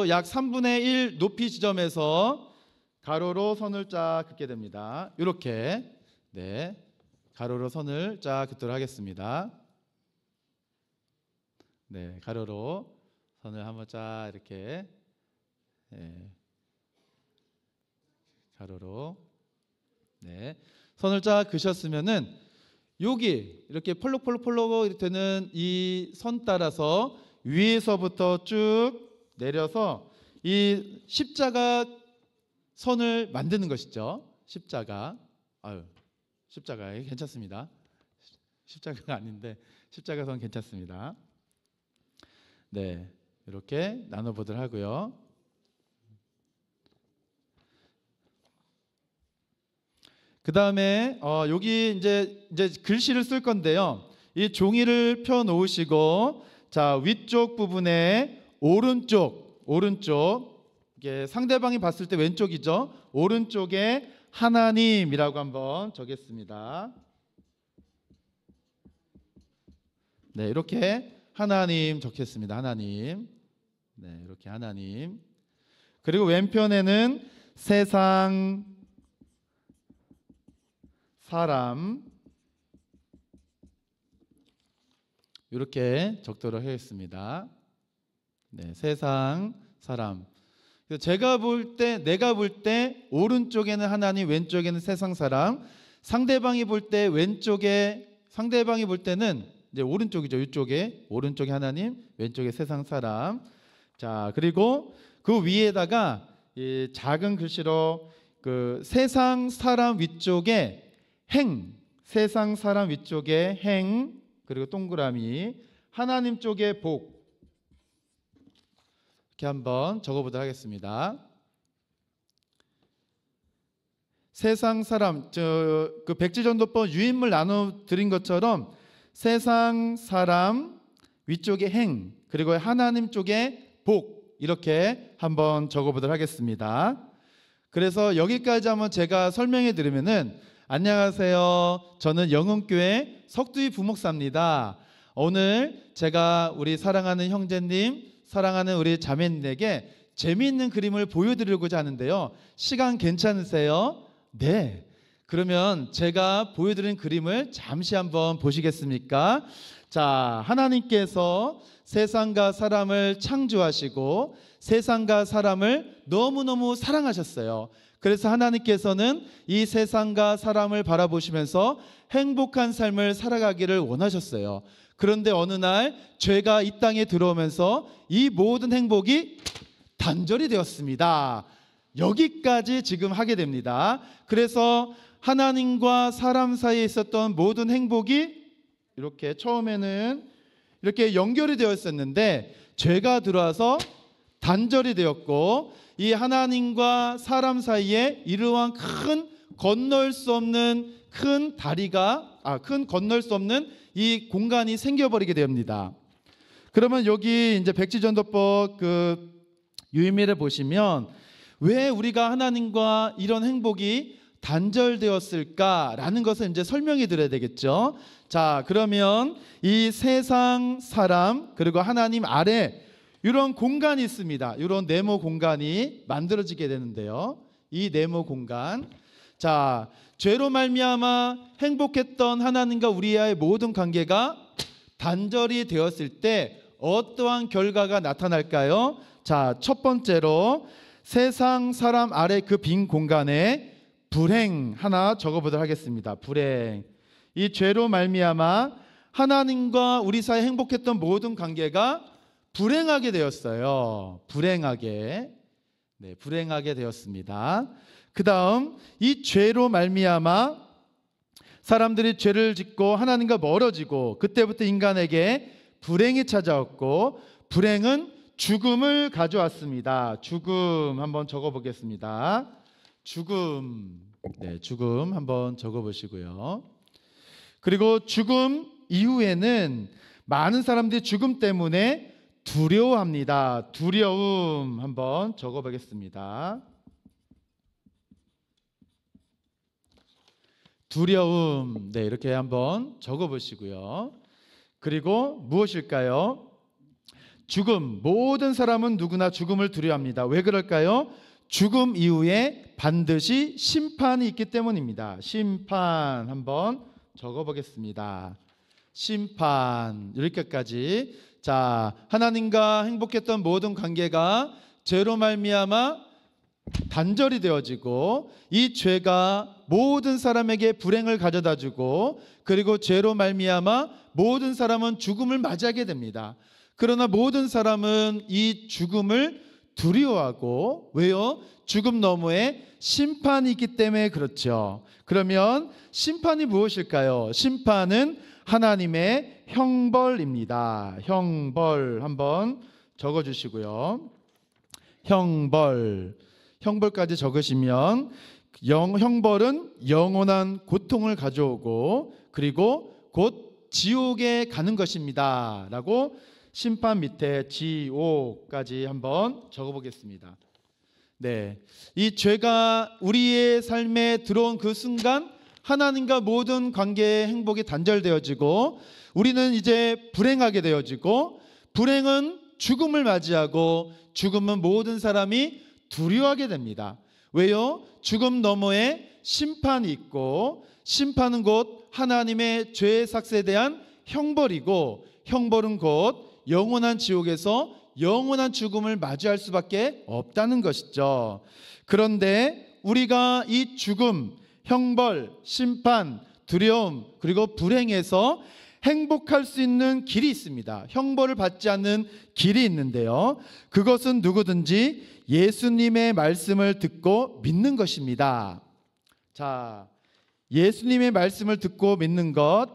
약 3분의 1 높이 지점에서 가로로 선을 쫙 긋게 됩니다. 이렇게 가로로 선을 쫙 긋도록 하겠습니다. 가로로 선을 한번 쫙 이렇게 가로로 선을 쫙 그셨으면은 여기 이렇게 펄럭펄럭 되는 이 선 따라서 위에서부터 쭉 내려서 이 십자가 선을 만드는 것이죠. 십자가 괜찮습니다. 십자가가 아닌데 십자가 선 괜찮습니다. 이렇게 나눠보도록 하고요. 그 다음에 여기 이제 글씨를 쓸 건데요. 이 종이를 펴 놓으시고 위쪽 부분에 오른쪽 이게 상대방이 봤을 때 왼쪽이죠. 오른쪽에 하나님이라고 한번 적겠습니다. 이렇게 하나님 적겠습니다. 하나님. 이렇게 하나님. 그리고 왼편에는 세상, 사람 이렇게 적도록 하겠습니다. 세상, 사람. 내가 볼 때 오른쪽에는 하나님, 왼쪽에는 세상 사람. 상대방이 볼 때는 이제 오른쪽이죠. 이쪽에 오른쪽에 하나님, 왼쪽에 세상 사람. 그리고 그 위에다가 이 작은 글씨로 그 세상 사람 위쪽에 세상 사람 위쪽에 행, 그리고 동그라미, 하나님 쪽에 복. 이렇게 한번 적어보도록 하겠습니다. 세상 사람, 그 백지전도법 유인물 나눠 드린 것처럼 세상 사람 위쪽에 행, 그리고 하나님 쪽에 복, 이렇게 한번 적어보도록 하겠습니다. 그래서 여기까지 한번 제가 설명해 드리면은, 안녕하세요. 저는 영흥교회 석두희 부목사입니다. 오늘 제가 우리 사랑하는 형제님, 사랑하는 우리 자매님에게 재미있는 그림을 보여드리고자 하는데요. 시간 괜찮으세요? 네. 그러면 제가 보여드린 그림을 잠시 한번 보시겠습니까? 하나님께서 세상과 사람을 창조하시고 세상과 사람을 너무너무 사랑하셨어요. 그래서 하나님께서는 이 세상과 사람을 바라보시면서 행복한 삶을 살아가기를 원하셨어요. 그런데 어느 날 죄가 이 땅에 들어오면서 이 모든 행복이 단절이 되었습니다. 여기까지 지금 하게 됩니다. 그래서 하나님과 사람 사이에 있었던 모든 행복이 이렇게 처음에는 이렇게 연결이 되어 있었는데 죄가 들어와서 단절이 되었고, 이 하나님과 사람 사이에 이러한 큰 건널 수 없는 건널 수 없는 이 공간이 생겨버리게 됩니다. 그러면 여기 이제 백지전도법 그 유의미를 보시면 왜 우리가 하나님과 이런 행복이 단절되었을까라는 것을 이제 설명해 드려야 되겠죠. 자, 그러면 이 세상 사람 그리고 하나님 아래 이런 공간이 있습니다. 이런 네모 공간이 만들어지게 되는데요. 이 네모 공간, 자, 죄로 말미암아 행복했던 하나님과 우리와의 모든 관계가 단절이 되었을 때 어떠한 결과가 나타날까요? 자, 첫 번째로 세상 사람 아래 그 빈 공간에 불행 하나 적어보도록 하겠습니다. 불행. 이 죄로 말미암아 하나님과 우리 사이에 행복했던 모든 관계가 불행하게 되었어요. 불행하게 되었습니다. 그 다음 이 죄로 말미암아 사람들이 죄를 짓고 하나님과 멀어지고 그때부터 인간에게 불행이 찾아왔고, 불행은 죽음을 가져왔습니다. 죽음 한번 적어보겠습니다. 죽음 한번 적어보시고요. 그리고 죽음 이후에는 많은 사람들이 죽음 때문에 두려워합니다. 두려움 한번 적어보겠습니다. 두려움, 이렇게 한번 적어보시고요. 그리고 무엇일까요? 죽음, 모든 사람은 누구나 죽음을 두려워합니다. 왜 그럴까요? 죽음 이후에 반드시 심판이 있기 때문입니다. 심판 한번 적어보겠습니다. 심판, 이렇게까지. 자, 하나님과 행복했던 모든 관계가 죄로 말미암아 단절이 되어지고, 이 죄가 모든 사람에게 불행을 가져다주고, 그리고 죄로 말미암아 모든 사람은 죽음을 맞이하게 됩니다. 그러나 모든 사람은 이 죽음을 두려워하고, 왜요? 죽음 너머에 심판이 있기 때문에 그렇죠. 그러면 심판이 무엇일까요? 심판은 하나님의 형벌입니다. 형벌 한번 적어주시고요. 형벌까지 적으시면 형벌은 영원한 고통을 가져오고, 그리고 곧 지옥에 가는 것입니다 라고 심판 밑에 지옥까지 한번 적어보겠습니다. 이 죄가 우리의 삶에 들어온 그 순간 하나님과 모든 관계의 행복이 단절되어지고, 우리는 이제 불행하게 되어지고, 불행은 죽음을 맞이하고, 죽음은 모든 사람이 두려워하게 됩니다. 왜요? 죽음 너머에 심판이 있고, 심판은 곧 하나님의 죄의 삭스에 대한 형벌이고, 형벌은 곧 영원한 지옥에서 영원한 죽음을 맞이할 수밖에 없다는 것이죠. 그런데 우리가 이 죽음, 형벌, 심판, 두려움, 그리고 불행에서 행복할 수 있는 길이 있습니다. 형벌을 받지 않는 길이 있는데요, 그것은 누구든지 예수님의 말씀을 듣고 믿는 것입니다. 자, 예수님의 말씀을 듣고 믿는 것.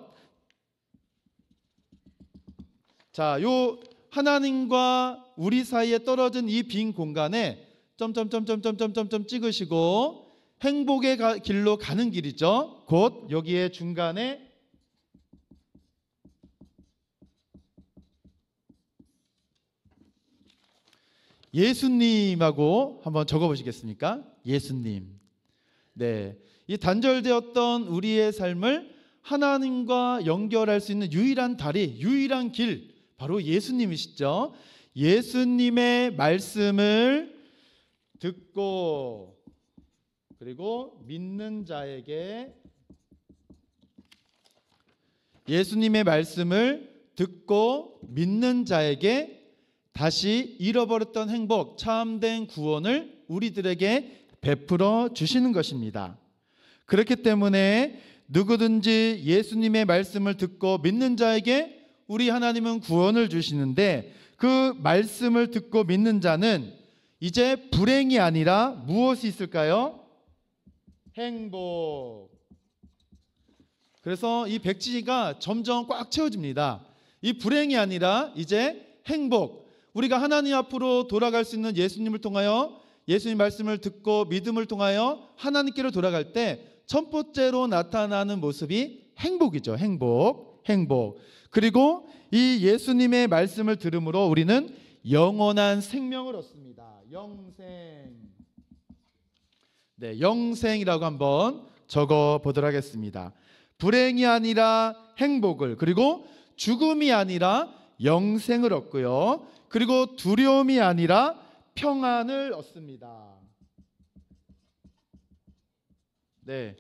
자, 요 하나님과 우리 사이에 떨어진 이 빈 공간에 점점점점점점점 찍으시고, 행복의 길로 가는 길이죠. 곧 여기에 중간에 예수님하고 한번 적어보시겠습니까? 예수님. 이 단절되었던 우리의 삶을 하나님과 연결할 수 있는 유일한 다리, 유일한 길, 바로 예수님이시죠. 예수님의 말씀을 듣고, 그리고 믿는 자에게, 예수님의 말씀을 듣고 믿는 자에게 다시 잃어버렸던 행복, 참된 구원을 우리들에게 베풀어 주시는 것입니다. 그렇기 때문에 누구든지 예수님의 말씀을 듣고 믿는 자에게 우리 하나님은 구원을 주시는데, 그 말씀을 듣고 믿는 자는 이제 불행이 아니라 무엇이 있을까요? 행복. 그래서 이 백지가 점점 꽉 채워집니다. 이 불행이 아니라 이제 행복, 우리가 하나님 앞으로 돌아갈 수 있는 예수님을 통하여, 예수님 말씀을 듣고 믿음을 통하여 하나님께로 돌아갈 때 첫 번째로 나타나는 모습이 행복이죠. 행복. 그리고 이 예수님의 말씀을 들음으로 우리는 영원한 생명을 얻습니다. 영생. 네, 영생이라고 한번 적어 보도록 하겠습니다. 불행이 아니라 행복을, 그리고 죽음이 아니라 영생을 얻고요. 그리고 두려움이 아니라 평안을 얻습니다. 네,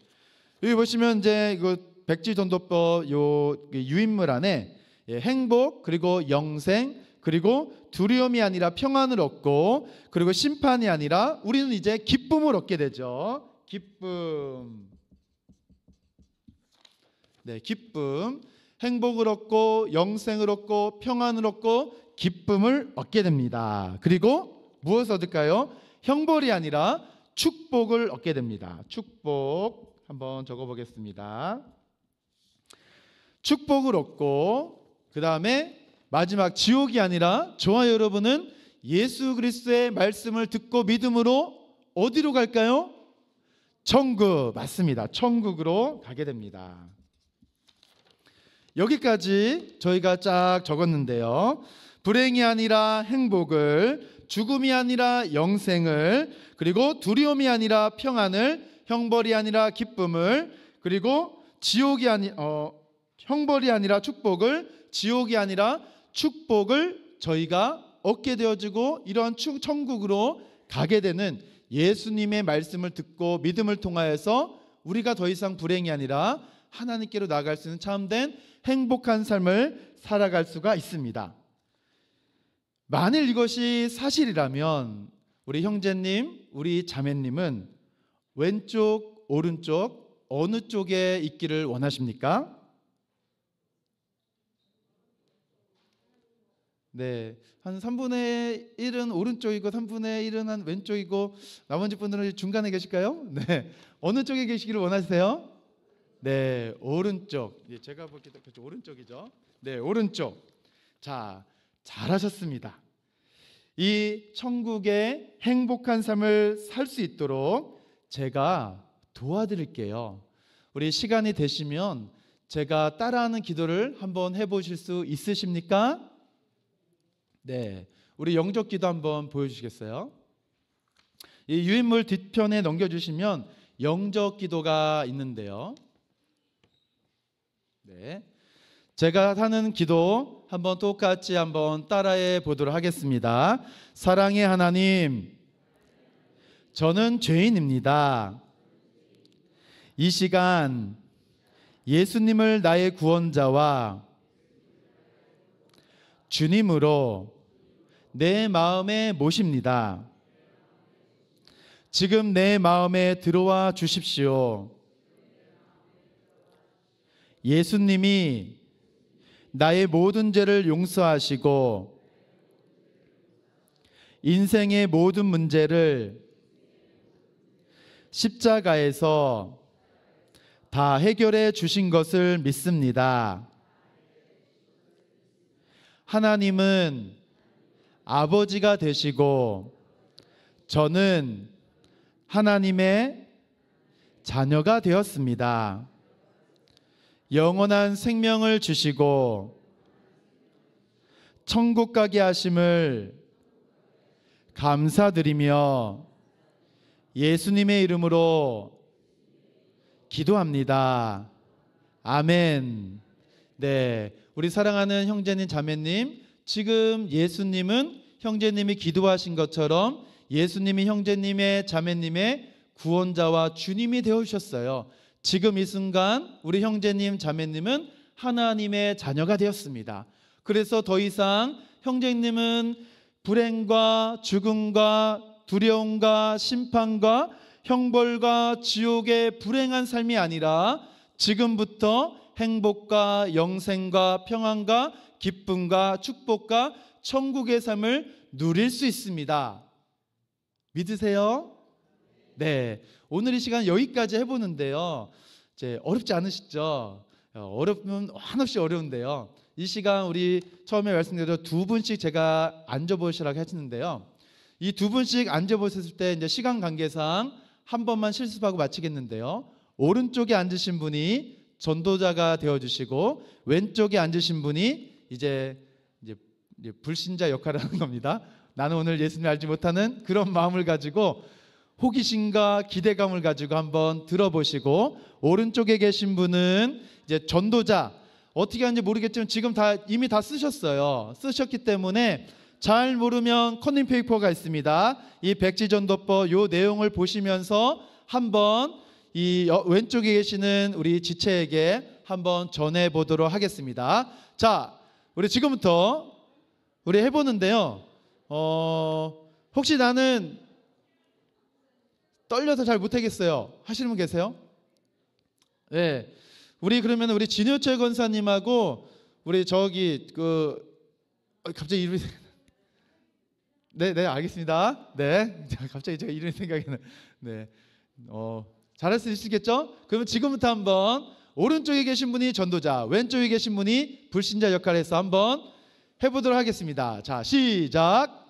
여기 보시면 이제 이거 백지전도법 요 유인물 안에 행복, 그리고 영생, 그리고 두려움이 아니라 평안을 얻고, 그리고 심판이 아니라 우리는 이제 기쁨을 얻게 되죠. 기쁨. 네, 기쁨. 행복을 얻고 영생을 얻고 평안을 얻고 기쁨을 얻게 됩니다. 그리고 무엇을 얻을까요? 형벌이 아니라 축복을 얻게 됩니다. 축복 한번 적어보겠습니다. 축복을 얻고, 그 다음에 마지막 지옥이 아니라, 저와 여러분은 예수 그리스도의 말씀을 듣고 믿음으로 어디로 갈까요? 천국. 맞습니다. 천국으로 가게 됩니다. 여기까지 저희가 쫙 적었는데요. 불행이 아니라 행복을, 죽음이 아니라 영생을, 그리고 두려움이 아니라 평안을, 형벌이 아니라 기쁨을, 그리고 형벌이 아니라 축복을, 지옥이 아니라 축복을 저희가 얻게 되어지고 이러한 천국으로 가게 되는 예수님의 말씀을 듣고 믿음을 통하여서 우리가 더 이상 불행이 아니라 하나님께로 나아갈 수 있는 참된 행복한 삶을 살아갈 수가 있습니다. 만일 이것이 사실이라면 우리 형제님, 우리 자매님은 왼쪽, 오른쪽 어느 쪽에 있기를 원하십니까? 네, 한 3분의 1은 오른쪽이고 3분의 1은 한 왼쪽이고 나머지 분들은 중간에 계실까요? 네, 어느 쪽에 계시기를 원하세요? 네, 오른쪽. 제가 보기에도 그렇죠, 오른쪽이죠. 네, 오른쪽. 자, 잘하셨습니다. 이 천국의 행복한 삶을 살 수 있도록 제가 도와드릴게요. 우리 시간이 되시면 제가 따라하는 기도를 한번 해보실 수 있으십니까? 네, 우리 영적 기도 한번 보여주시겠어요? 이 유인물 뒤편에 넘겨주시면 영적 기도가 있는데요. 네, 제가 하는 기도 한번 똑같이 한번 따라해 보도록 하겠습니다. 사랑의 하나님, 저는 죄인입니다. 이 시간 예수님을 나의 구원자와 주님으로 내 마음에 모십니다. 지금 내 마음에 들어와 주십시오. 예수님이 나의 모든 죄를 용서하시고 인생의 모든 문제를 십자가에서 다 해결해 주신 것을 믿습니다. 하나님은 아버지가 되시고 저는 하나님의 자녀가 되었습니다. 영원한 생명을 주시고 천국 가게 하심을 감사드리며 예수님의 이름으로 기도합니다. 아멘. 네, 우리 사랑하는 형제님, 자매님, 지금 예수님은 형제님이 기도하신 것처럼 예수님이 형제님의, 자매님의 구원자와 주님이 되어주셨어요. 지금 이 순간 우리 형제님, 자매님은 하나님의 자녀가 되었습니다. 그래서 더 이상 형제님은 불행과 죽음과 두려움과 심판과 형벌과 지옥의 불행한 삶이 아니라 지금부터 행복과 영생과 평안과 기쁨과 축복과 천국의 삶을 누릴 수 있습니다. 믿으세요? 네, 오늘 이 시간 여기까지 해보는데요. 이제 어렵지 않으시죠? 어렵으면 한없이 어려운데요. 이 시간 우리 처음에 말씀드린 두 분씩 제가 앉아보시라고 했는데요. 이 두 분씩 앉아보셨을 때 이제 시간 관계상 한 번만 실습하고 마치겠는데요. 오른쪽에 앉으신 분이 전도자가 되어주시고 왼쪽에 앉으신 분이 이제 불신자 역할을 하는 겁니다. 나는 오늘 예수님을 알지 못하는 그런 마음을 가지고 호기심과 기대감을 가지고 한번 들어보시고, 오른쪽에 계신 분은 이제 전도자, 어떻게 하는지 모르겠지만 지금 이미 다 쓰셨어요. 쓰셨기 때문에 잘 모르면 컨닝 페이퍼가 있습니다. 이 백지전도법 요 내용을 보시면서 한번 이 왼쪽에 계시는 우리 지체에게 한번 전해 보도록 하겠습니다. 자, 우리 지금부터 우리 해보는데요. 혹시 나는 떨려서 잘 못하겠어요 하시는 분 계세요? 네. 그러면 우리 진효철 권사님하고 우리 저기 갑자기 이름이 네, 알겠습니다. 네, 갑자기 제가 이름이 생각이 나. 네, 잘할 수 있으시겠죠? 그러면 지금부터 한번 오른쪽에 계신 분이 전도자, 왼쪽에 계신 분이 불신자 역할을 해서 한번 해보도록 하겠습니다. 자, 시작.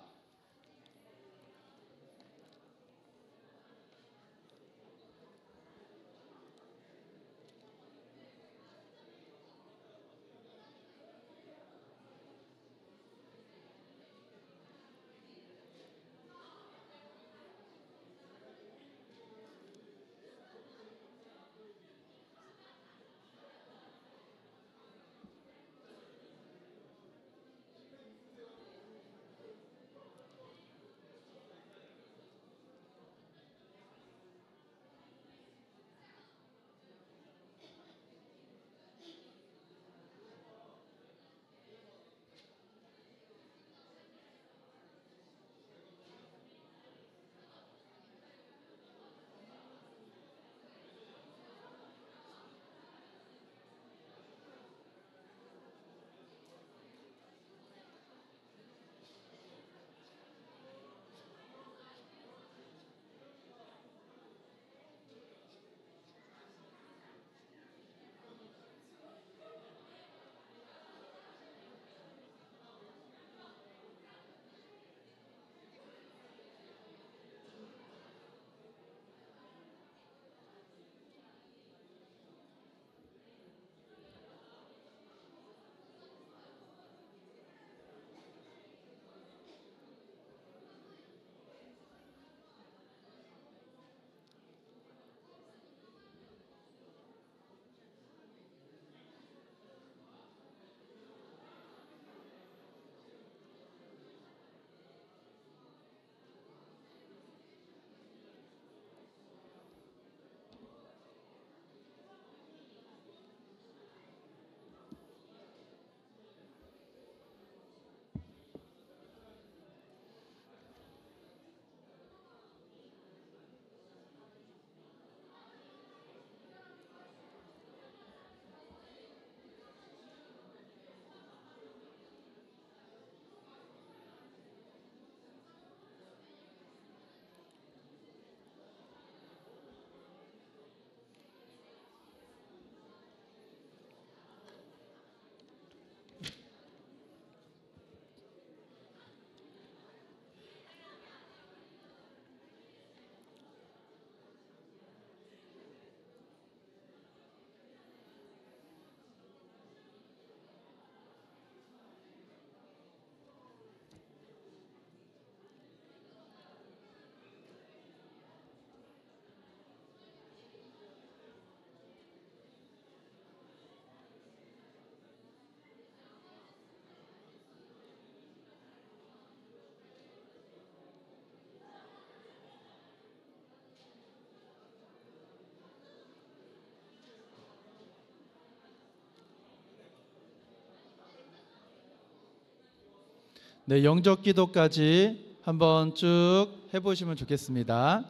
네, 영적 기도까지 한번 쭉 해보시면 좋겠습니다.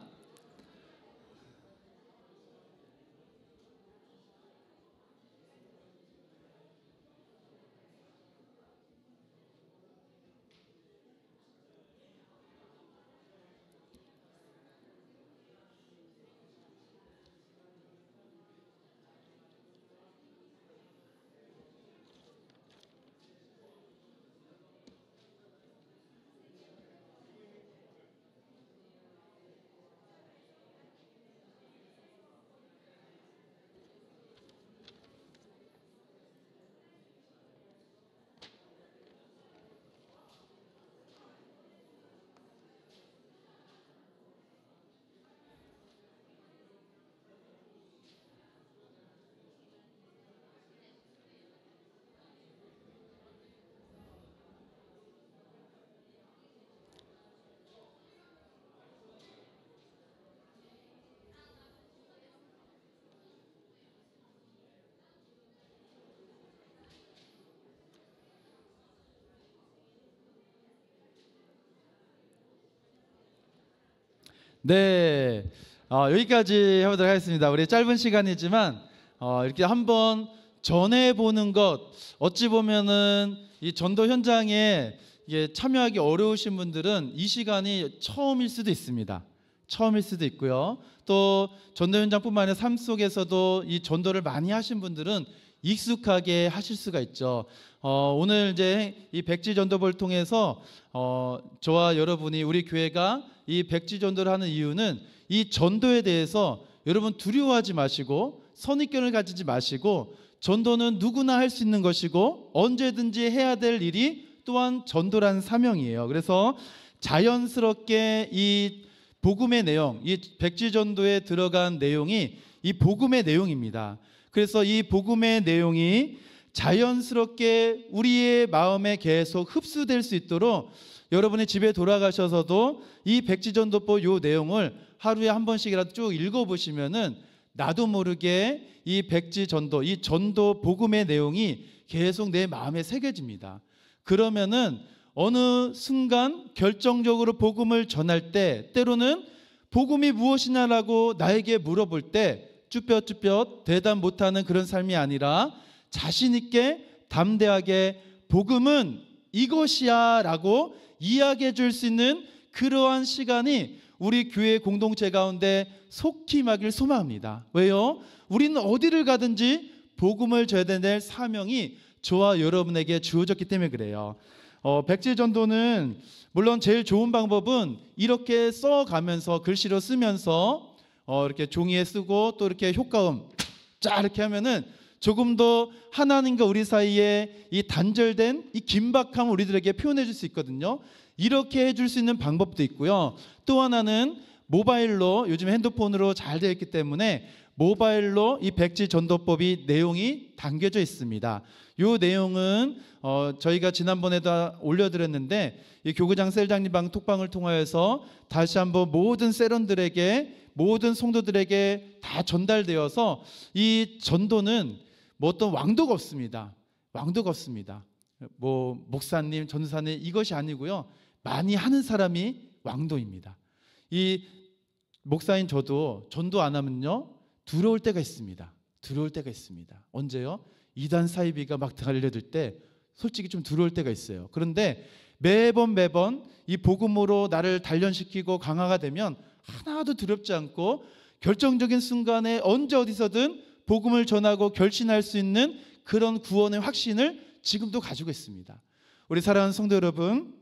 네, 여기까지 해보도록 하겠습니다. 우리 짧은 시간이지만 이렇게 한번 전해보는 것, 어찌 보면은 이 전도 현장에 이게 참여하기 어려우신 분들은 이 시간이 처음일 수도 있습니다. 처음일 수도 있고요. 또 전도 현장뿐만 아니라 삶 속에서도 이 전도를 많이 하신 분들은 익숙하게 하실 수가 있죠. 오늘 이제 이 백지 전도부를 통해서 저와 여러분이 우리 교회가 이 백지 전도를 하는 이유는 이 전도에 대해서 여러분 두려워하지 마시고 선입견을 가지지 마시고 전도는 누구나 할 수 있는 것이고 언제든지 해야 될 일이 또한 전도라는 사명이에요. 그래서 자연스럽게 이 복음의 내용, 이 백지 전도에 들어간 내용이 이 복음의 내용입니다. 그래서 이 복음의 내용이 자연스럽게 우리의 마음에 계속 흡수될 수 있도록 여러분이 집에 돌아가셔서도 이 백지전도법 요 내용을 하루에 한 번씩이라도 쭉 읽어보시면은 나도 모르게 이 백지전도, 이 전도 복음의 내용이 계속 내 마음에 새겨집니다. 그러면은 어느 순간 결정적으로 복음을 전할 때, 때로는 복음이 무엇이냐라고 나에게 물어볼 때 쭈뼛쭈뼛 대답 못하는 그런 삶이 아니라 자신 있게 담대하게 복음은 이것이야 라고 이야기해 줄 수 있는 그러한 시간이 우리 교회 공동체 가운데 속히 임하길 소망합니다. 왜요? 우리는 어디를 가든지 복음을 전해낼 사명이 저와 여러분에게 주어졌기 때문에 그래요. 백지전도는 물론 제일 좋은 방법은 이렇게 써가면서 글씨로 쓰면서 이렇게 종이에 쓰고 또 이렇게 효과음 쫙 이렇게 하면은 조금 더 하나님과 우리 사이에 이 단절된 이 긴박함을 우리들에게 표현해 줄 수 있거든요. 이렇게 해줄 수 있는 방법도 있고요. 또 하나는 모바일로, 요즘 핸드폰으로 잘 되어 있기 때문에 모바일로 이 백지 전도법이 내용이 담겨져 있습니다. 이 내용은 저희가 지난번에도 올려드렸는데 이 교구장 셀장님 방 톡방을 통하여서 다시 한번 모든 세런들에게, 모든 성도들에게 다 전달되어서 이 전도는 뭐 어떤 왕도가 없습니다. 왕도가 없습니다. 뭐 목사님, 전사님 이것이 아니고요. 많이 하는 사람이 왕도입니다. 이 목사인 저도 전도 안 하면요 두려울 때가 있습니다. 두려울 때가 있습니다. 언제요? 이단 사이비가 막 달려들 때 솔직히 좀 두려울 때가 있어요. 그런데 매번 이 복음으로 나를 단련시키고 강화가 되면 하나도 두렵지 않고 결정적인 순간에 언제 어디서든 복음을 전하고 결신할 수 있는 그런 구원의 확신을 지금도 가지고 있습니다. 우리 사랑하는 성도 여러분,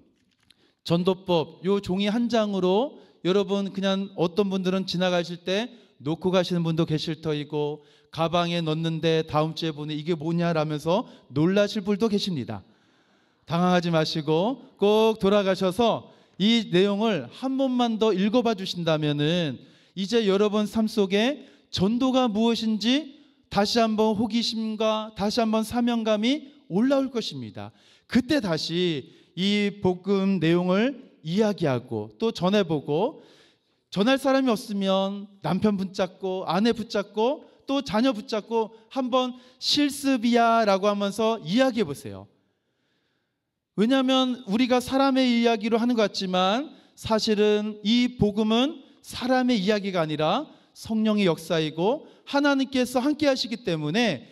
전도법 요 종이 한 장으로 여러분 그냥 어떤 분들은 지나가실 때 놓고 가시는 분도 계실 터이고 가방에 넣는데 다음 주에 보니 이게 뭐냐라면서 놀라실 분도 계십니다. 당황하지 마시고 꼭 돌아가셔서 이 내용을 한 번만 더 읽어봐 주신다면은 이제 여러분 삶 속에 전도가 무엇인지 다시 한번 호기심과 다시 한번 사명감이 올라올 것입니다. 그때 다시 이 복음 내용을 이야기하고 또 전해보고, 전할 사람이 없으면 남편 붙잡고 아내 붙잡고 또 자녀 붙잡고 한번 실습이야 라고 하면서 이야기해 보세요. 왜냐하면 우리가 사람의 이야기로 하는 것 같지만 사실은 이 복음은 사람의 이야기가 아니라 성령의 역사이고 하나님께서 함께 하시기 때문에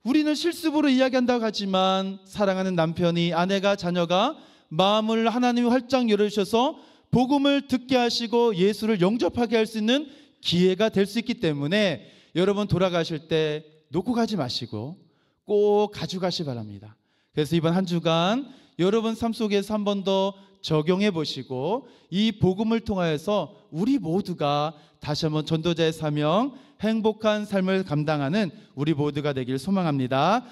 우리는 실습으로 이야기한다고 하지만 사랑하는 남편이, 아내가, 자녀가 마음을 하나님이 활짝 열어주셔서 복음을 듣게 하시고 예수를 영접하게 할 수 있는 기회가 될 수 있기 때문에 여러분 돌아가실 때 놓고 가지 마시고 꼭 가져가시 바랍니다. 그래서 이번 한 주간 여러분 삶 속에서 한 번 더 적용해 보시고 이 복음을 통하여서 우리 모두가 다시 한번 전도자의 사명, 행복한 삶을 감당하는 우리 모두가 되길 소망합니다.